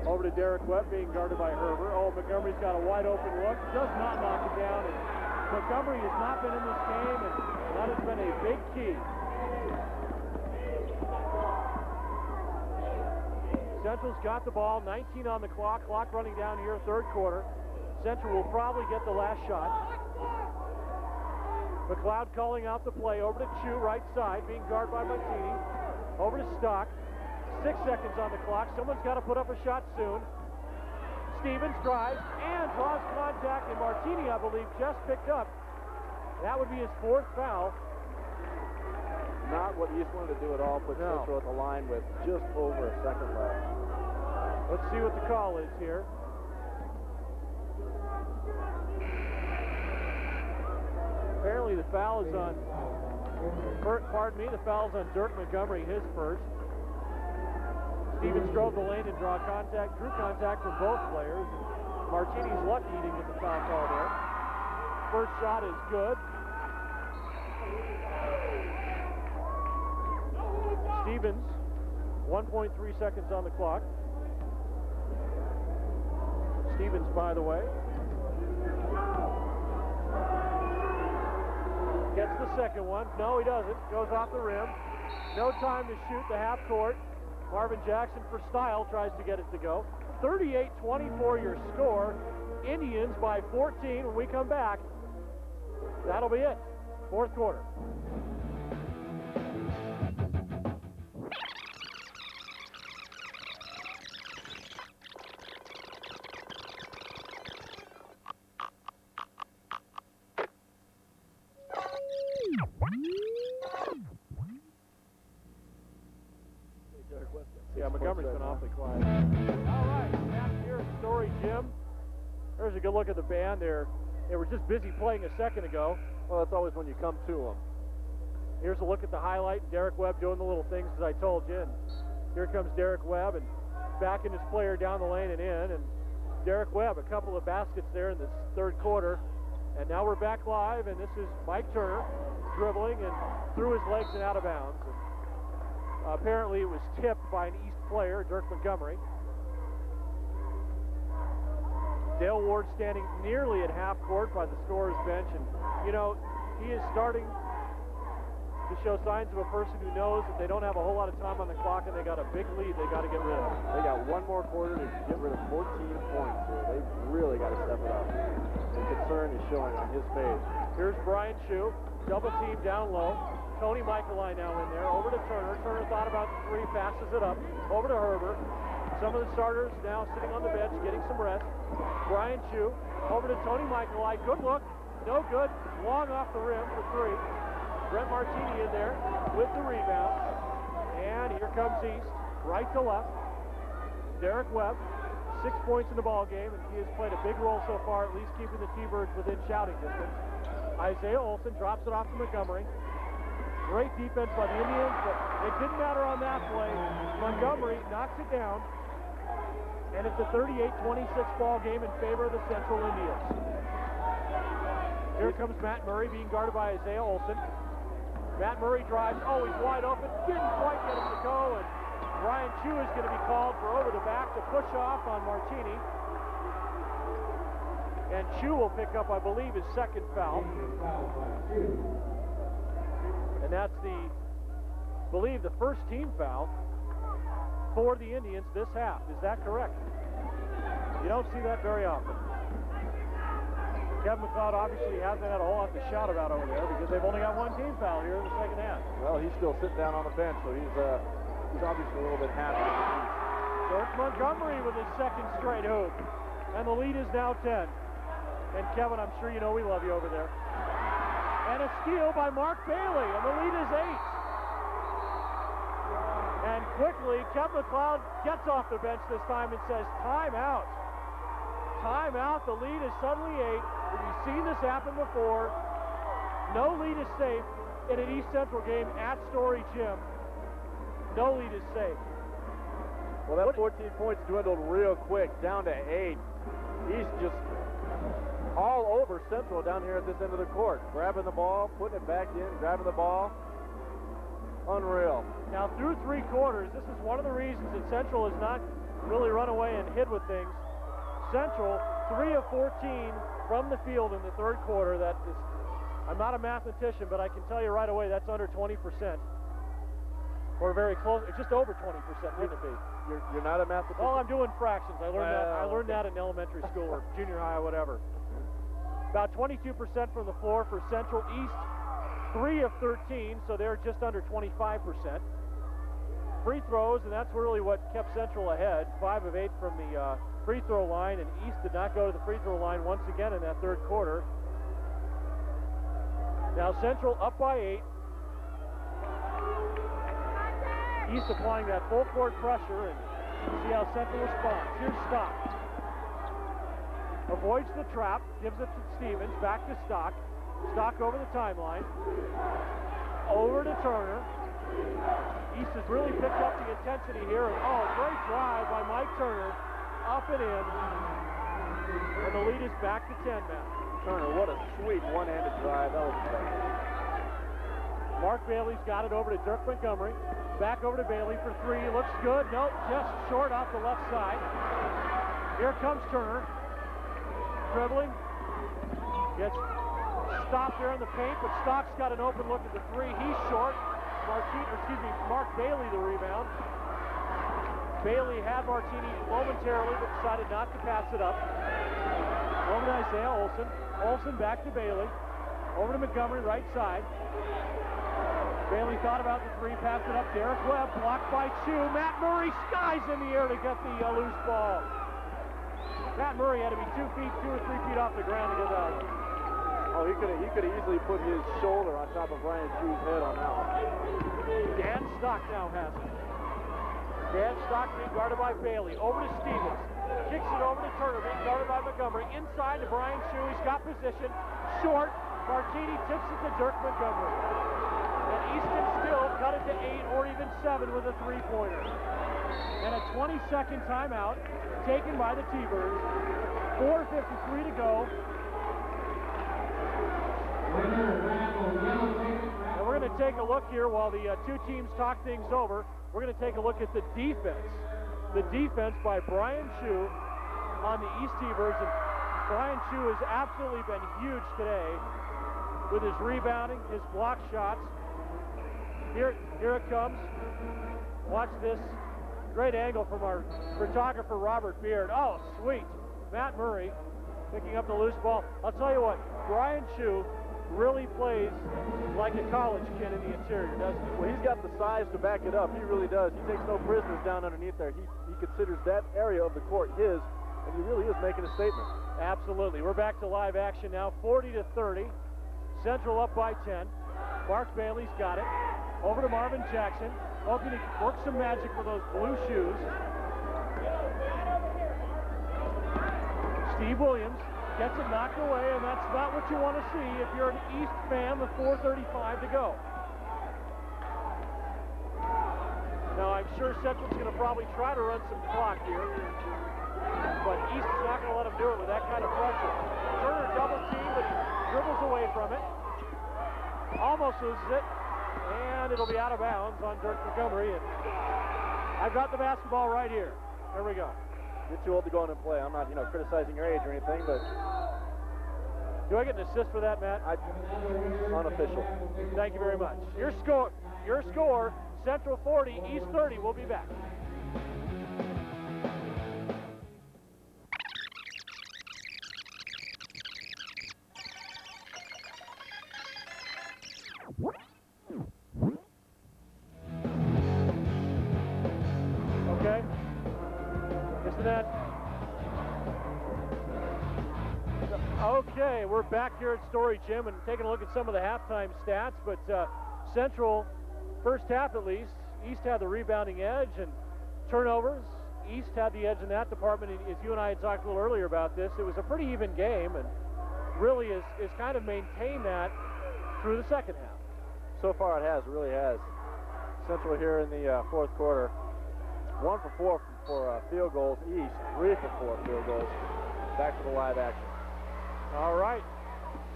Over to Derek Webb, being guarded by Herber. Oh, Montgomery's got a wide open look. Does not knock it down. And Montgomery has not been in this game, and that has been a big key. Central's got the ball, 19 on the clock running down here, third quarter. Central will probably get the last shot. McLeod calling out the play, over to Chu, right side, being guarded by Martini. Over to Stock, 6 seconds on the clock. Someone's got to put up a shot soon. Stevens drives and draws contact, and Martini, I believe, just picked up. That would be his fourth foul. Not what East wanted to do at all, put Central at the line with just over a second left. Let's see what the call is here. Apparently the foul is on, the foul is on Dirk Montgomery, his first. Stevens drove the lane and drew contact from both players. Martini's lucky he didn't get the foul call there. First shot is good. Stevens, 1.3 seconds on the clock. Stevens, by the way, gets the second one. No, he doesn't. Goes off the rim. No time to shoot the half court. Marvin Jackson, for style, tries to get it to go. 38-24 your score. Indians by 14 when we come back. That'll be it. Fourth quarter. Yeah, Montgomery's been awfully quiet. All right, back here at Story Gym. There's a good look at the band. They were just busy playing a second ago. Well, that's always when you come to them. Here's a look at the highlight. Derek Webb doing the little things as I told you. And here comes Derek Webb and backing his player down the lane and in. And Derek Webb, a couple of baskets there in this third quarter. And now we're back live, and this is Mike Turner dribbling and through his legs and out of bounds. And apparently it was tipped by an East player, Dirk Montgomery. Dale Ward standing nearly at half court by the scorer's bench, and you know, he is starting to show signs of a person who knows that they don't have a whole lot of time on the clock and they got a big lead they got to get rid of. They got one more quarter to get rid of 14 points here. They've really got to step it up. The concern is showing on his face. Here's Brian Chu, double team down low. Tony Michaeli now in there, over to Turner. Turner thought about the three, passes it up, over to Herbert. Some of the starters now sitting on the bench, getting some rest. Brian Chu, over to Tony Michaeli. Good look, no good, long off the rim for three. Brent Martini in there with the rebound. And here comes East, right to left. Derek Webb, 6 points in the ball game, and he has played a big role so far, at least keeping the T-Birds within shouting distance. Isaiah Olson drops it off to Montgomery. Great defense by the Indians, but it didn't matter on that play. Montgomery knocks it down, and it's a 38-26 ball game in favor of the Central Indians. Here comes Matt Murray being guarded by Isaiah Olson. Matt Murray drives. Oh, he's wide open. Didn't quite get him to go, and Brian Chu is going to be called for over the back to push off on Martini. And Chu will pick up, I believe, his second foul. And that's the first team foul for the Indians this half. Is that correct? You don't see that very often. Kevin McLeod obviously hasn't had a whole lot to shout about over there because they've only got one team foul here in the second half. Well, he's still sitting down on the bench, so he's obviously a little bit happy. Dirk Montgomery with his second straight hoop. And the lead is now 10. And Kevin, I'm sure you know we love you over there. And a steal by Mark Bailey, and the lead is 8. And quickly, Kevin McLeod gets off the bench this time and says, timeout. Timeout, the lead is suddenly 8. We've seen this happen before. No lead is safe in an East Central game at Story Gym. No lead is safe. Well, that 14 points dwindled real quick, down to 8. He's just all over Central down here at this end of the court. Grabbing the ball, putting it back in, grabbing the ball. Unreal. Now, through 3 quarters, this is one of the reasons that Central has not really run away and hid with things. Central, 3 of 14 from the field in the third quarter. That is, I'm not a mathematician, but I can tell you right away that's under 20%. Or very close, it's just over 20%, wouldn't it be? You're not a mathematician? Oh, I'm doing fractions. I learned that in elementary school or junior high or whatever. About 22% from the floor for Central. East, 3 of 13, so they're just under 25%. Free throws, and that's really what kept Central ahead. 5 of 8 from the free throw line, and East did not go to the free throw line once again in that third quarter. Now Central up by 8. East applying that full court pressure, and see how Central responds. Here's Stock. Avoids the trap, gives it to Stevens, back to Stock. Stock over the timeline. Over to Turner. East has really picked up the intensity here. Oh, great drive by Mike Turner. Up and in. And the lead is back to 10 now. Turner, what a sweet one-handed drive. That was incredible. Mark Bailey's got it over to Dirk Montgomery. Back over to Bailey for 3. Looks good. Nope, just short off the left side. Here comes Turner. Dribbling. Gets stopped there in the paint, but Stock's got an open look at the 3. He's short. Mark Bailey the rebound. Bailey had Martini momentarily, but decided not to pass it up. Over to Isaiah Olson. Olson back to Bailey. Over to Montgomery, right side. Bailey thought about the 3, passed it up. Derek Webb blocked by Chu. Matt Murray skies in the air to get the loose ball. Matt Murray had to be 2 or 3 feet off the ground to get that. Oh, he could have easily put his shoulder on top of Brian Chu's head on that one. Dan Stock now has it. Dan Stock being guarded by Bailey. Over to Stevens. Kicks it over to Turner, being guarded by Montgomery. Inside to Brian Chu. He's got position. Short. Martini tips it to Dirk Montgomery. And East can still cut it to 8 or even 7 with a 3-pointer. And a 20-second timeout taken by the T-Birds. 4:53 to go. And we're going to take a look here while the 2 teams talk things over. We're going to take a look at the defense. The defense by Brian Chu on the East T-Birds. And Brian Chu has absolutely been huge today with his rebounding, his block shots. Here it comes. Watch this. Great angle from our photographer, Robert Beard. Oh, sweet. Matt Murray picking up the loose ball. I'll tell you what, Brian Chu really plays like a college kid in the interior, doesn't he? Well, he's got the size to back it up. He really does. He takes no prisoners down underneath there. He considers that area of the court his, and he really is making a statement. Absolutely. We're back to live action now, 40-30. Central up by 10. Mark Bailey's got it. Over to Marvin Jackson. Hoping to work some magic with those blue shoes. Steve Williams gets it knocked away, and that's not what you want to see if you're an East fan with 4:35 to go. Now, I'm sure Central's going to probably try to run some clock here, but East is not going to let him do it with that kind of pressure. Turner double team, but he dribbles away from it. Almost loses it, and it'll be out of bounds on Dirk Montgomery. And I've got the basketball right here. There we go. You're too old to go in and play. I'm not, criticizing your age or anything, but do I get an assist for that, Matt? Unofficial. Thank you very much. Your score, Central 40, East 30. We'll be back. Okay. Isn't that? Okay, we're back here at Story Gym and taking a look at some of the halftime stats, but Central, first half at least, East had the rebounding edge and turnovers. East had the edge in that department, and as you and I had talked a little earlier about this, it was a pretty even game and really is kind of maintained that through the second half. So far it has, it really has. Central here in the fourth quarter, 1 for 4 for field goals. East, 3 for 4 field goals. Back to the live action. All right,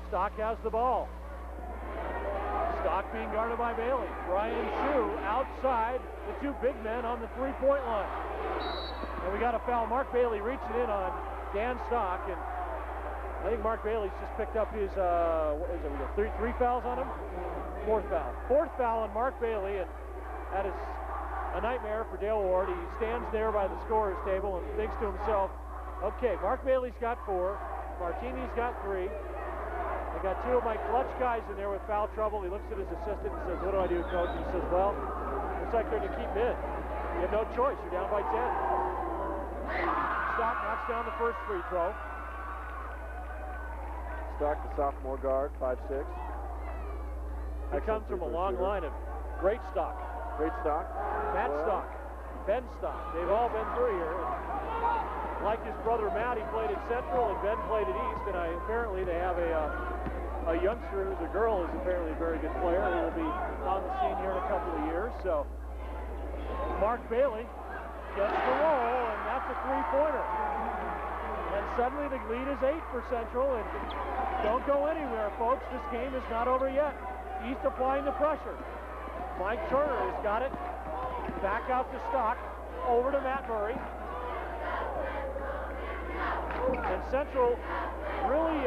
Stock has the ball. Stock being guarded by Bailey. Brian Chu outside the two big men on the three-point line. And we got a foul. Mark Bailey reaching in on Dan Stock, and I think Mark Bailey's just picked up his, what is it, we got three fouls on him? Fourth foul on Mark Bailey, and that is a nightmare for Dale Ward. He stands there by the scorer's table and thinks to himself, okay, Mark Bailey's got 4, Martini's got 3. I got 2 of my clutch guys in there with foul trouble. He looks at his assistant and says, what do I do, coach? He says, well, looks like they're to keep mid. You have no choice. You're down by 10. Stock knocks down the first free throw. Stock, the sophomore guard, 5'6". He comes from a long line of great Stock. Great Stock. Matt Stock, Ben Stock. They've all been through here. And like his brother Matt, he played at Central, and Ben played at East. And apparently they have a youngster who's a girl who's apparently a very good player who will be on the scene here in a couple of years. So Mark Bailey gets the roll, and that's a three-pointer. And suddenly the lead is 8 for Central, and don't go anywhere, folks. This game is not over yet. East applying the pressure. Mike Turner has got it. Back out to Stock. Over to Matt Murray. And Central really,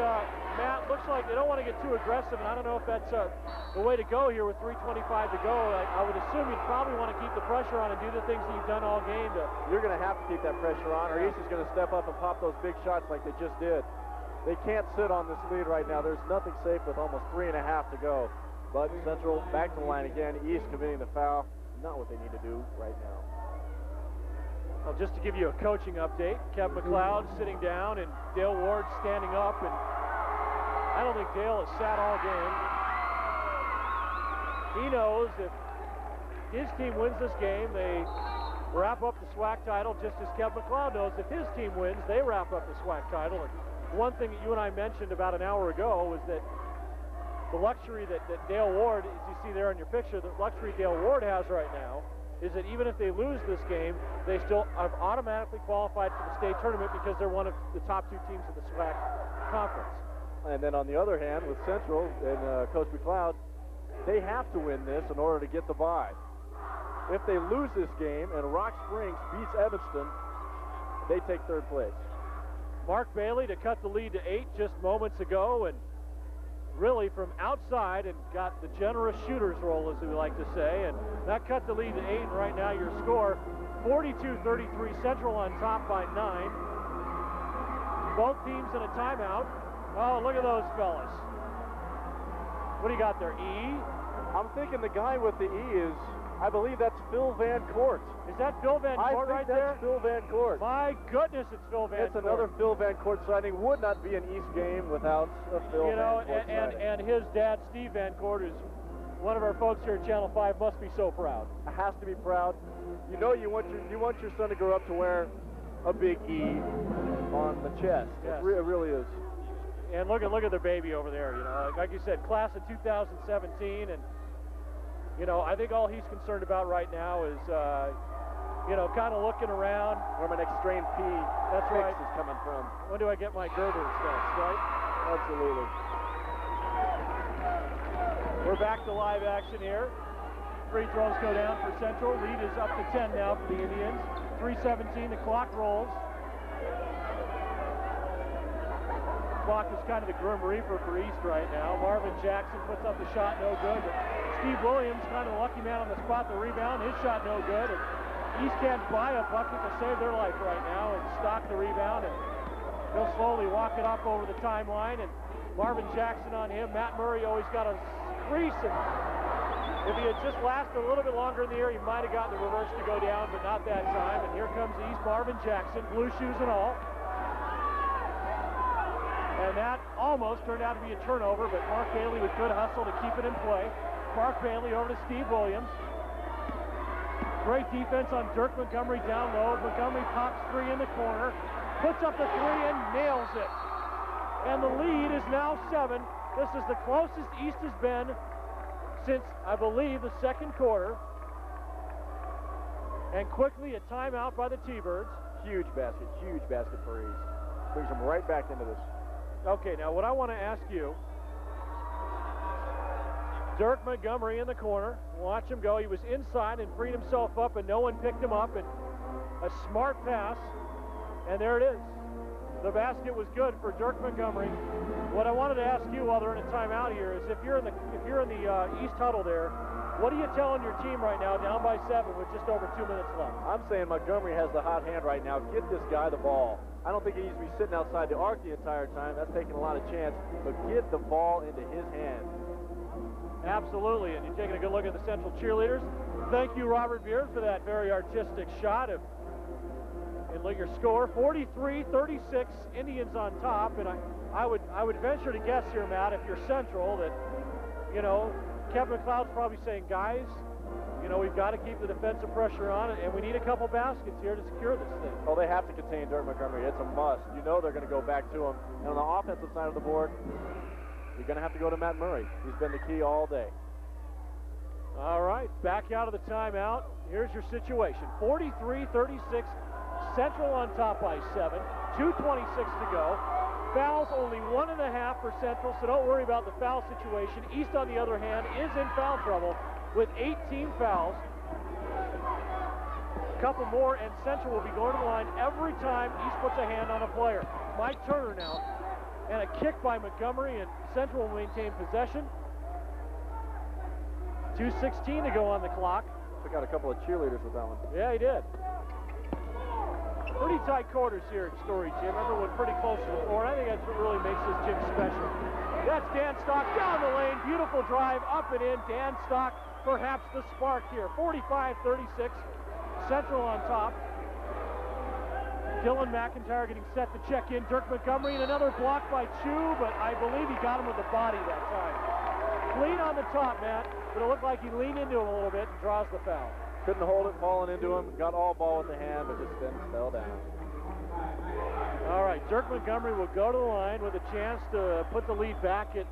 Matt, looks like they don't want to get too aggressive, and I don't know if that's the way to go here with 3:25 to go. I would assume you'd probably want to keep the pressure on and do the things that you've done all game. You're going to have to keep that pressure on, or East is going to step up and pop those big shots like they just did. They can't sit on this lead right now. There's nothing safe with almost 3.5 to go. But Central back to the line again. East committing the foul. Not what they need to do right now. Well, just to give you a coaching update, Kevin McLeod sitting down and Dale Ward standing up, and I don't think Dale has sat all game. He knows if his team wins this game, they wrap up the SWAC title, just as Kevin McLeod knows if his team wins, they wrap up the SWAC title. And one thing that you and I mentioned about an hour ago was that the luxury that Dale Ward, as you see there on your picture, the luxury Dale Ward has right now is that even if they lose this game, they still have automatically qualified for the state tournament because they're one of the top 2 teams in the SWAC conference. And then on the other hand, with Central and Coach McLeod, they have to win this in order to get the bye. If they lose this game and Rock Springs beats Evanston, they take 3rd place. Mark Bailey to cut the lead to 8 just moments ago, and really from outside and got the generous shooter's roll, as we like to say, and that cut the lead to 8, and right now your score, 42-33, Central on top by 9. Both teams in a timeout. Oh, look at those fellas. What do you got there, E? I'm thinking the guy with the E is, I believe that's Phil Van Court. Is that Phil Van Court right there? Phil Van Court. My goodness, it's Phil Van Court. It's another Phil Van Court sighting. Would not be an East game without a Phil Van Court sighting. And his dad, Steve Van Court, is one of our folks here at Channel 5, must be so proud. Has to be proud. You know you want your son to grow up to wear a big E on the chest. Yes. It really is. And look at the baby over there. You know, like you said, class of 2017, and you know, I think all he's concerned about right now is, you know, kind of looking around where my next strain P is coming from. When do I get my Gerber's next, right? Absolutely. We're back to live action here. Free throws go down for Central. Lead is up to 10 now for the Indians. 3:17, the clock rolls. Clock is kind of the Grim Reaper for East right now. Marvin Jackson puts up the shot, no good. But Steve Williams, kind of the lucky man on the spot, the rebound. His shot, no good. And East can't buy a bucket to save their life right now and stock the rebound. And he'll slowly walk it up over the timeline. And Marvin Jackson on him. Matt Murray always got a crease. And if he had just lasted a little bit longer in the air, he might have gotten the reverse to go down, but not that time. And here comes East, Marvin Jackson, blue shoes and all. And that almost turned out to be a turnover, but Mark Bailey with good hustle to keep it in play. Mark Bailey over to Steve Williams. Great defense on Dirk Montgomery down low. Montgomery pops 3 in the corner, puts up the 3 and nails it. And the lead is now 7. This is the closest East has been since, I believe, the second quarter. And quickly a timeout by the T-Birds. Huge basket for East. Brings them right back into this. Okay, now what I want to ask you, Dirk Montgomery in the corner, watch him go. He was inside and freed himself up, and no one picked him up, and a smart pass, and there it is. The basket was good for Dirk Montgomery. What I wanted to ask you while they're in a timeout here is, if you're in the East huddle there, what are you telling your team right now, down by 7 with just over 2 minutes left? I'm saying Montgomery has the hot hand right now. Get this guy the ball. I don't think he needs to be sitting outside the arc the entire time. That's taking a lot of chance. But get the ball into his hands. Absolutely, and you're taking a good look at the Central cheerleaders. Thank you, Robert Beard, for that very artistic shot. And look, your score, 43-36, Indians on top. And I would venture to guess here, Matt, if you're Central, that, you know, Kevin McLeod's probably saying, guys, you know, we've got to keep the defensive pressure on it, and we need a couple baskets here to secure this thing. Oh, they have to contain Dirk Montgomery. It's a must. You know they're going to go back to him. And on the offensive side of the board, you're going to have to go to Matt Murray. He's been the key all day. All right, back out of the timeout. Here's your situation. 43-36, Central on top by 7. 2:26 to go. Fouls only 1.5 for Central, so don't worry about the foul situation. East, on the other hand, is in foul trouble with 18 fouls. A couple more, and Central will be going to the line every time East puts a hand on a player. Mike Turner now, and a kick by Montgomery, and Central will maintain possession. 2:16 to go on the clock. Took out a couple of cheerleaders with that one. Yeah, he did. Pretty tight quarters here at Story Gym. Everyone pretty close to the floor, and I think that's what really makes this gym special. That's Dan Stock down the lane. Beautiful drive, up and in. Dan Stock, perhaps the spark here. 45-36, Central on top. Dylan McIntyre getting set to check in. Dirk Montgomery, and another block by Chu, but I believe he got him with the body that time. Clean on the top, Matt, but it looked like he leaned into him a little bit and draws the foul. Couldn't hold it, falling into him. Got all ball with the hand, but just then fell down. All right, Dirk Montgomery will go to the line with a chance to put the lead back at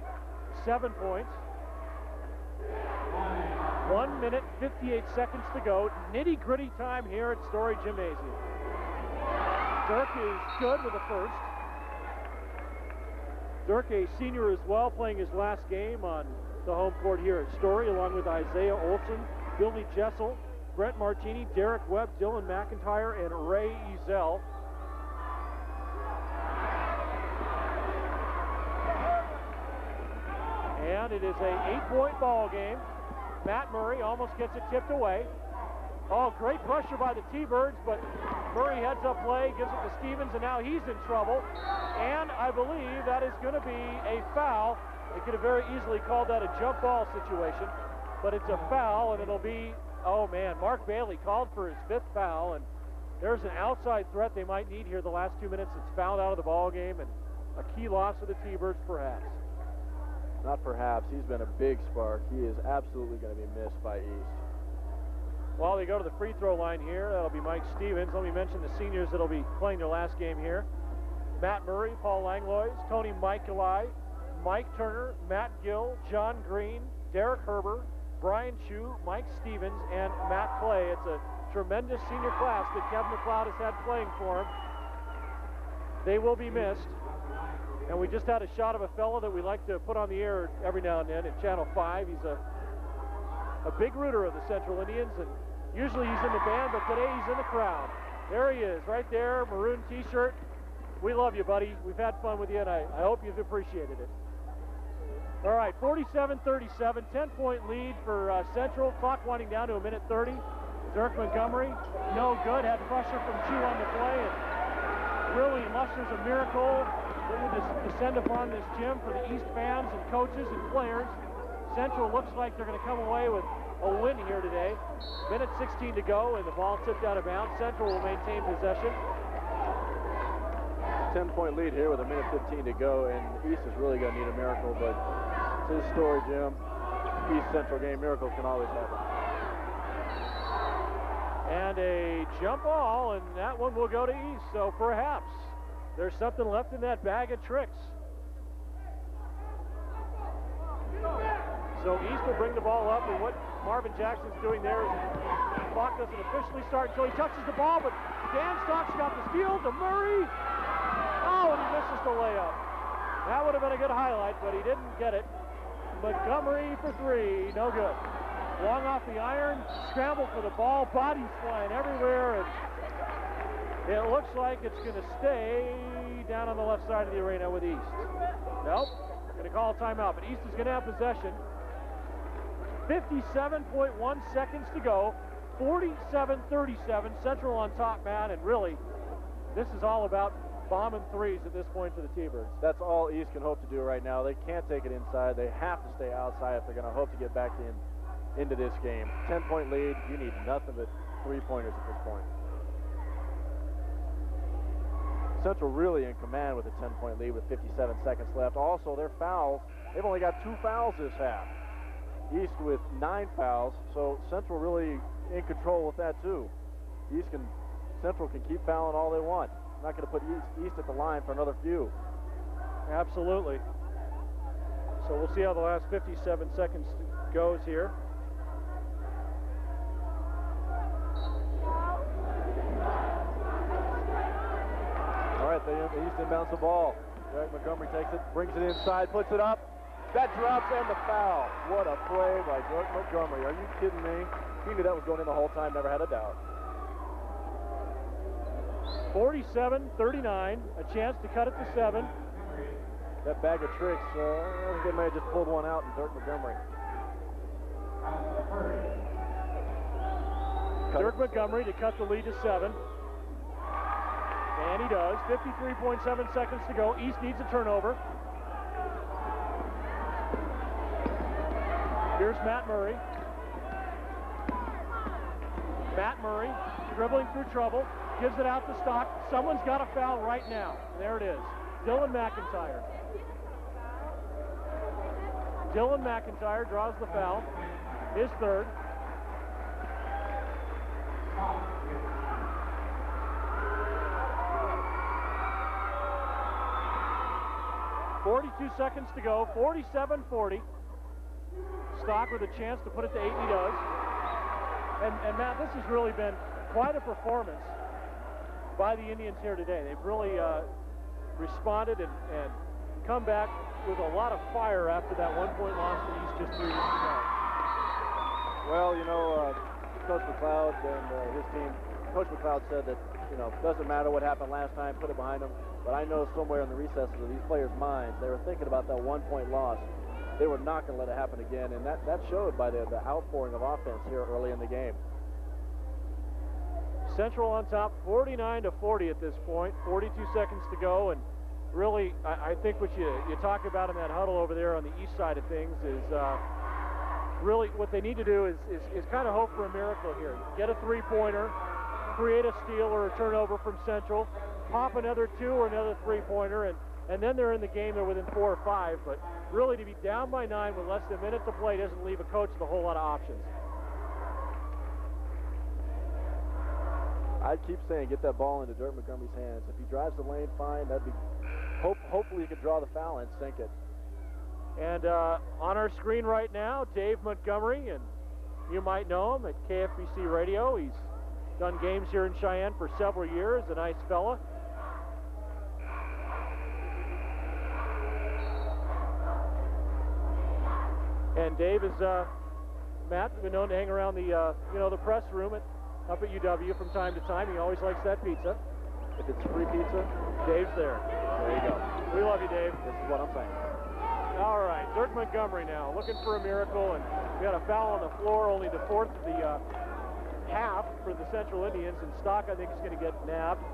7 points. 1 minute, 58 seconds to go. Nitty-gritty time here at Story Gymnasium. Dirk is good with the first. Dirk, a senior as well, playing his last game on the home court here at Story, along with Isaiah Olson, Billy Jessel, Brett Martini, Derek Webb, Dylan McIntyre, and Ray Ezel. And it is a 8-point ball game. Matt Murray almost gets it tipped away. Oh, great pressure by the T-Birds, but Murray heads up play, gives it to Stevens, and now he's in trouble. And I believe that is going to be a foul. They could have very easily called that a jump ball situation, but it's a foul, and it'll be, oh man, Mark Bailey called for his 5th foul, and there's an outside threat they might need here the last 2 minutes. It's fouled out of the ball game, and a key loss for the T-Birds perhaps. Not perhaps. He's been a big spark. He is absolutely going to be missed by East. Well, they go to the free throw line here. That'll be Mike Stevens. Let me mention the seniors that'll be playing their last game here. Matt Murray, Paul Langlois, Tony Michaeli, Mike Turner, Matt Gill, John Green, Derek Herber, Brian Chu, Mike Stevens, and Matt Clay. It's a tremendous senior class that Kevin McLeod has had playing for him. They will be missed. And we just had a shot of a fellow that we like to put on the air every now and then at Channel 5. He's a big rooter of the Central Indians, and usually he's in the band, but today he's in the crowd. There he is, right there, maroon t-shirt. We love you, buddy. We've had fun with you, and I hope you've appreciated it. All right, 47-37, 10-point lead for Central. Clock winding down to a minute 30. Dirk Montgomery, no good, had pressure from Chu on the play, and really, unless there's a miracle that will descend upon this gym for the East fans and coaches and players, Central looks like they're going to come away with a win here today. Minute 16 to go, and the ball tipped out of bounds. Central will maintain possession. 10-point lead here with a minute 15 to go, and East is really going to need a miracle, but it's his story, Jim. East Central game, miracles can always happen. And a jump ball, and that one will go to East, so perhaps there's something left in that bag of tricks. So East will bring the ball up, and what Marvin Jackson's doing there is the clock doesn't officially start until he touches the ball, but Dan Stock's got the steal to Murray. Oh, and he misses the layup. That would have been a good highlight, but he didn't get it. Montgomery for 3, no good. Long off the iron, scramble for the ball, bodies flying everywhere, and it looks like it's going to stay down on the left side of the arena with East. Nope, going to call a timeout, but East is going to have possession. 57.1 seconds to go, 47-37, Central on top, man, and really, this is all about bombing threes at this point for the T-Birds. That's all East can hope to do right now. They can't take it inside. They have to stay outside if they're going to hope to get back into this game. 10-point lead, you need nothing but three-pointers at this point. Central really in command with a 10-point lead with 57 seconds left. Also, their fouls, they've only got 2 fouls this half. East with 9 fouls, so Central really in control with that too. Central can keep fouling all they want. Not going to put East at the line for another few. Absolutely. So we'll see how the last 57 seconds goes here. All right, the East inbounds the ball. Derek Montgomery takes it, brings it inside, puts it up. That drops and the foul. What a play by Derek Montgomery. Are you kidding me? He knew that was going in the whole time, never had a doubt. 47-39, a chance to cut it to 7. That bag of tricks, I think they may have just pulled one out in Dirk Montgomery. Dirk Montgomery to cut the lead to 7. And he does. 53.7 seconds to go. East needs a turnover. Here's Matt Murray. Matt Murray dribbling through trouble. Gives it out to Stock. Someone's got a foul right now. There it is. Dylan McIntyre. Dylan McIntyre draws the foul. His third. .42 seconds to go. 47-40. Stock with a chance to put it to 8, and he does. And Matt, this has really been quite a performance by the Indians here today. They've really responded and come back with a lot of fire after that 1-point loss to East just 3 weeks ago. Well, you know, Coach McLeod and his team, Coach McLeod said that, you know, doesn't matter what happened last time, put it behind them. But I know somewhere in the recesses of these players' minds, they were thinking about that 1-point loss. they were not going to let it happen again, and that showed by the outpouring of offense here early in the game. Central on top, 49-40 at this point, 42 seconds to go, and really, I think what you talk about in that huddle over there on the east side of things is really what they need to do is kind of hope for a miracle here. Get a three-pointer, create a steal or a turnover from Central, pop another two or another three-pointer, and then they're in the game. They're within 4 or 5, but really to be down by 9 with less than a minute to play doesn't leave a coach with a whole lot of options. I'd keep saying get that ball into Dirk Montgomery's hands. If he drives the lane, fine. That'd be hopefully he could draw the foul and sink it. And on our screen right now, Dave Montgomery, and you might know him at KFBC Radio. He's done games here in Cheyenne for several years. A nice fella. And Dave is Matt, been known to hang around the the press room up at UW from time to time. He always likes that pizza. If it's free pizza, Dave's there. There you go. We love you, Dave. This is what I'm saying. All right, Dirk Montgomery now looking for a miracle, and we got a foul on the floor, only the 4th of the half for the Central Indians, and Stock I think is going to get nabbed.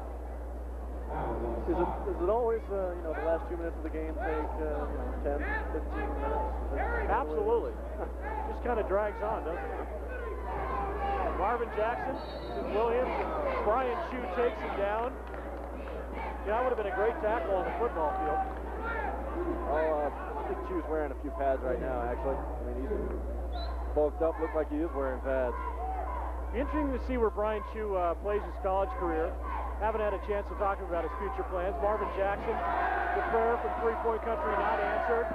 Is it always the last 2 minutes of the game take 10, 15 minutes? Absolutely. Just kind of drags on, doesn't it? Marvin Jackson to Williams. Brian Chu takes him down. Yeah, that would have been a great tackle on the football field. I think Chu's wearing a few pads right now, actually. I mean, he's bulked up, looks like he is wearing pads. Be interesting to see where Brian Chu plays his college career. Haven't had a chance to talk about his future plans. Marvin Jackson, the prayer from three-point country not answered.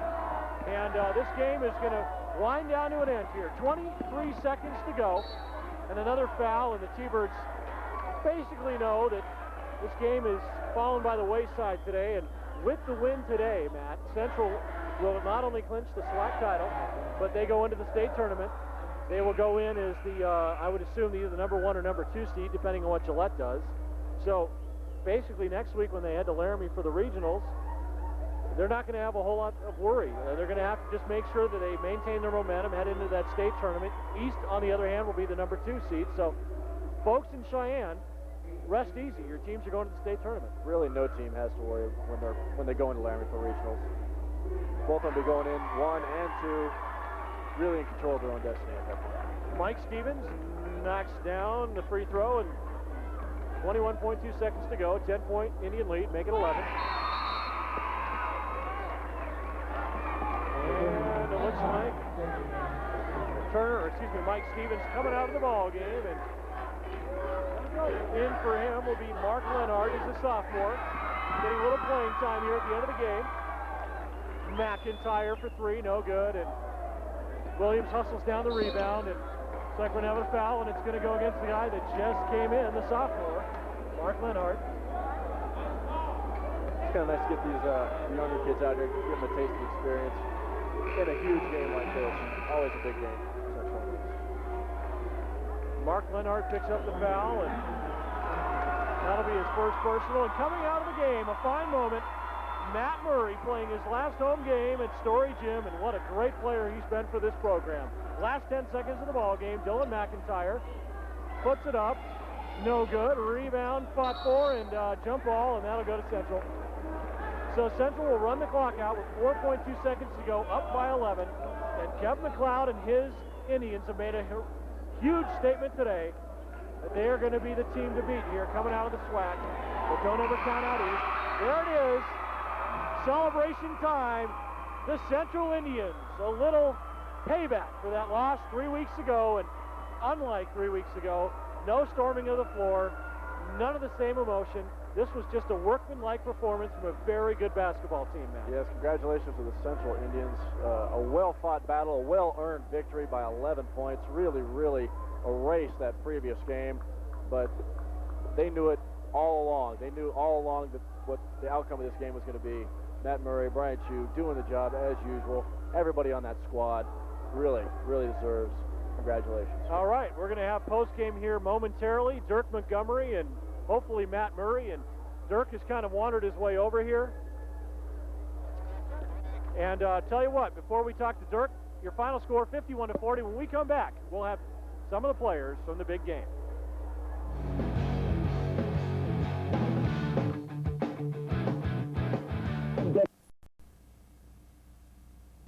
And this game is going to wind down to an end here. 23 seconds to go. And another foul, and the T-Birds basically know that this game is fallen by the wayside today. And with the win today, Matt, Central will not only clinch the SWAC title, but they go into the state tournament. They will go in as I would assume, either the number 1 or number 2 seed, depending on what Gillette does. So basically next week when they head to Laramie for the regionals, they're not going to have a whole lot of worry. They're going to have to just make sure that they maintain their momentum, head into that state tournament. East, on the other hand, will be the number 2 seed. So folks in Cheyenne, rest easy. Your teams are going to the state tournament. Really, no team has to worry when they go into Laramie for regionals. Both of them will be going in 1 and 2, really in control of their own destiny at that point. Mike Stevens knocks down the free throw, and 21.2 seconds to go. 10-point Indian lead, make it 11. And it looks like Mike Stevens coming out of the ball game, and in for him will be Mark Leonard, who's a sophomore, getting a little playing time here at the end of the game. McIntyre for 3, no good, and Williams hustles down the rebound, and it's like we're going to have a foul, and it's going to go against the guy that just came in, the sophomore, Mark Leonard. It's kind of nice to get these younger kids out here, give them a taste of experience in a huge game like this. Always a big game. Mark Leonard picks up the foul, and that'll be his first personal. And coming out of the game, a fine moment, Matt Murray playing his last home game at Story Gym, and what a great player he's been for this program. Last 10 seconds of the ball game, Dylan McIntyre puts it up, no good. Rebound fought for, and jump ball, and that'll go to Central. So Central will run the clock out with 4.2 seconds to go, up by 11. And Kevin McLeod and his Indians have made a huge statement today that they are going to be the team to beat here coming out of the SWAC. But don't ever count out East. There it is. Celebration time. The Central Indians, a little payback for that loss 3 weeks ago. And unlike 3 weeks ago, no storming of the floor, none of the same emotion. This was just a workmanlike performance from a very good basketball team, Matt. Yes, congratulations to the Central Indians. A well-fought battle, a well-earned victory by 11 points. Really, really erased that previous game. But they knew it all along. They knew all along that what the outcome of this game was going to be. Matt Murray, Brian Chu doing the job as usual. Everybody on that squad really, really deserves congratulations. All right, we're going to have post-game here momentarily. Dirk Montgomery and hopefully Matt Murray, and Dirk has kind of wandered his way over here. And tell you what, before we talk to Dirk, your final score 51-40. When we come back, we'll have some of the players from the big game.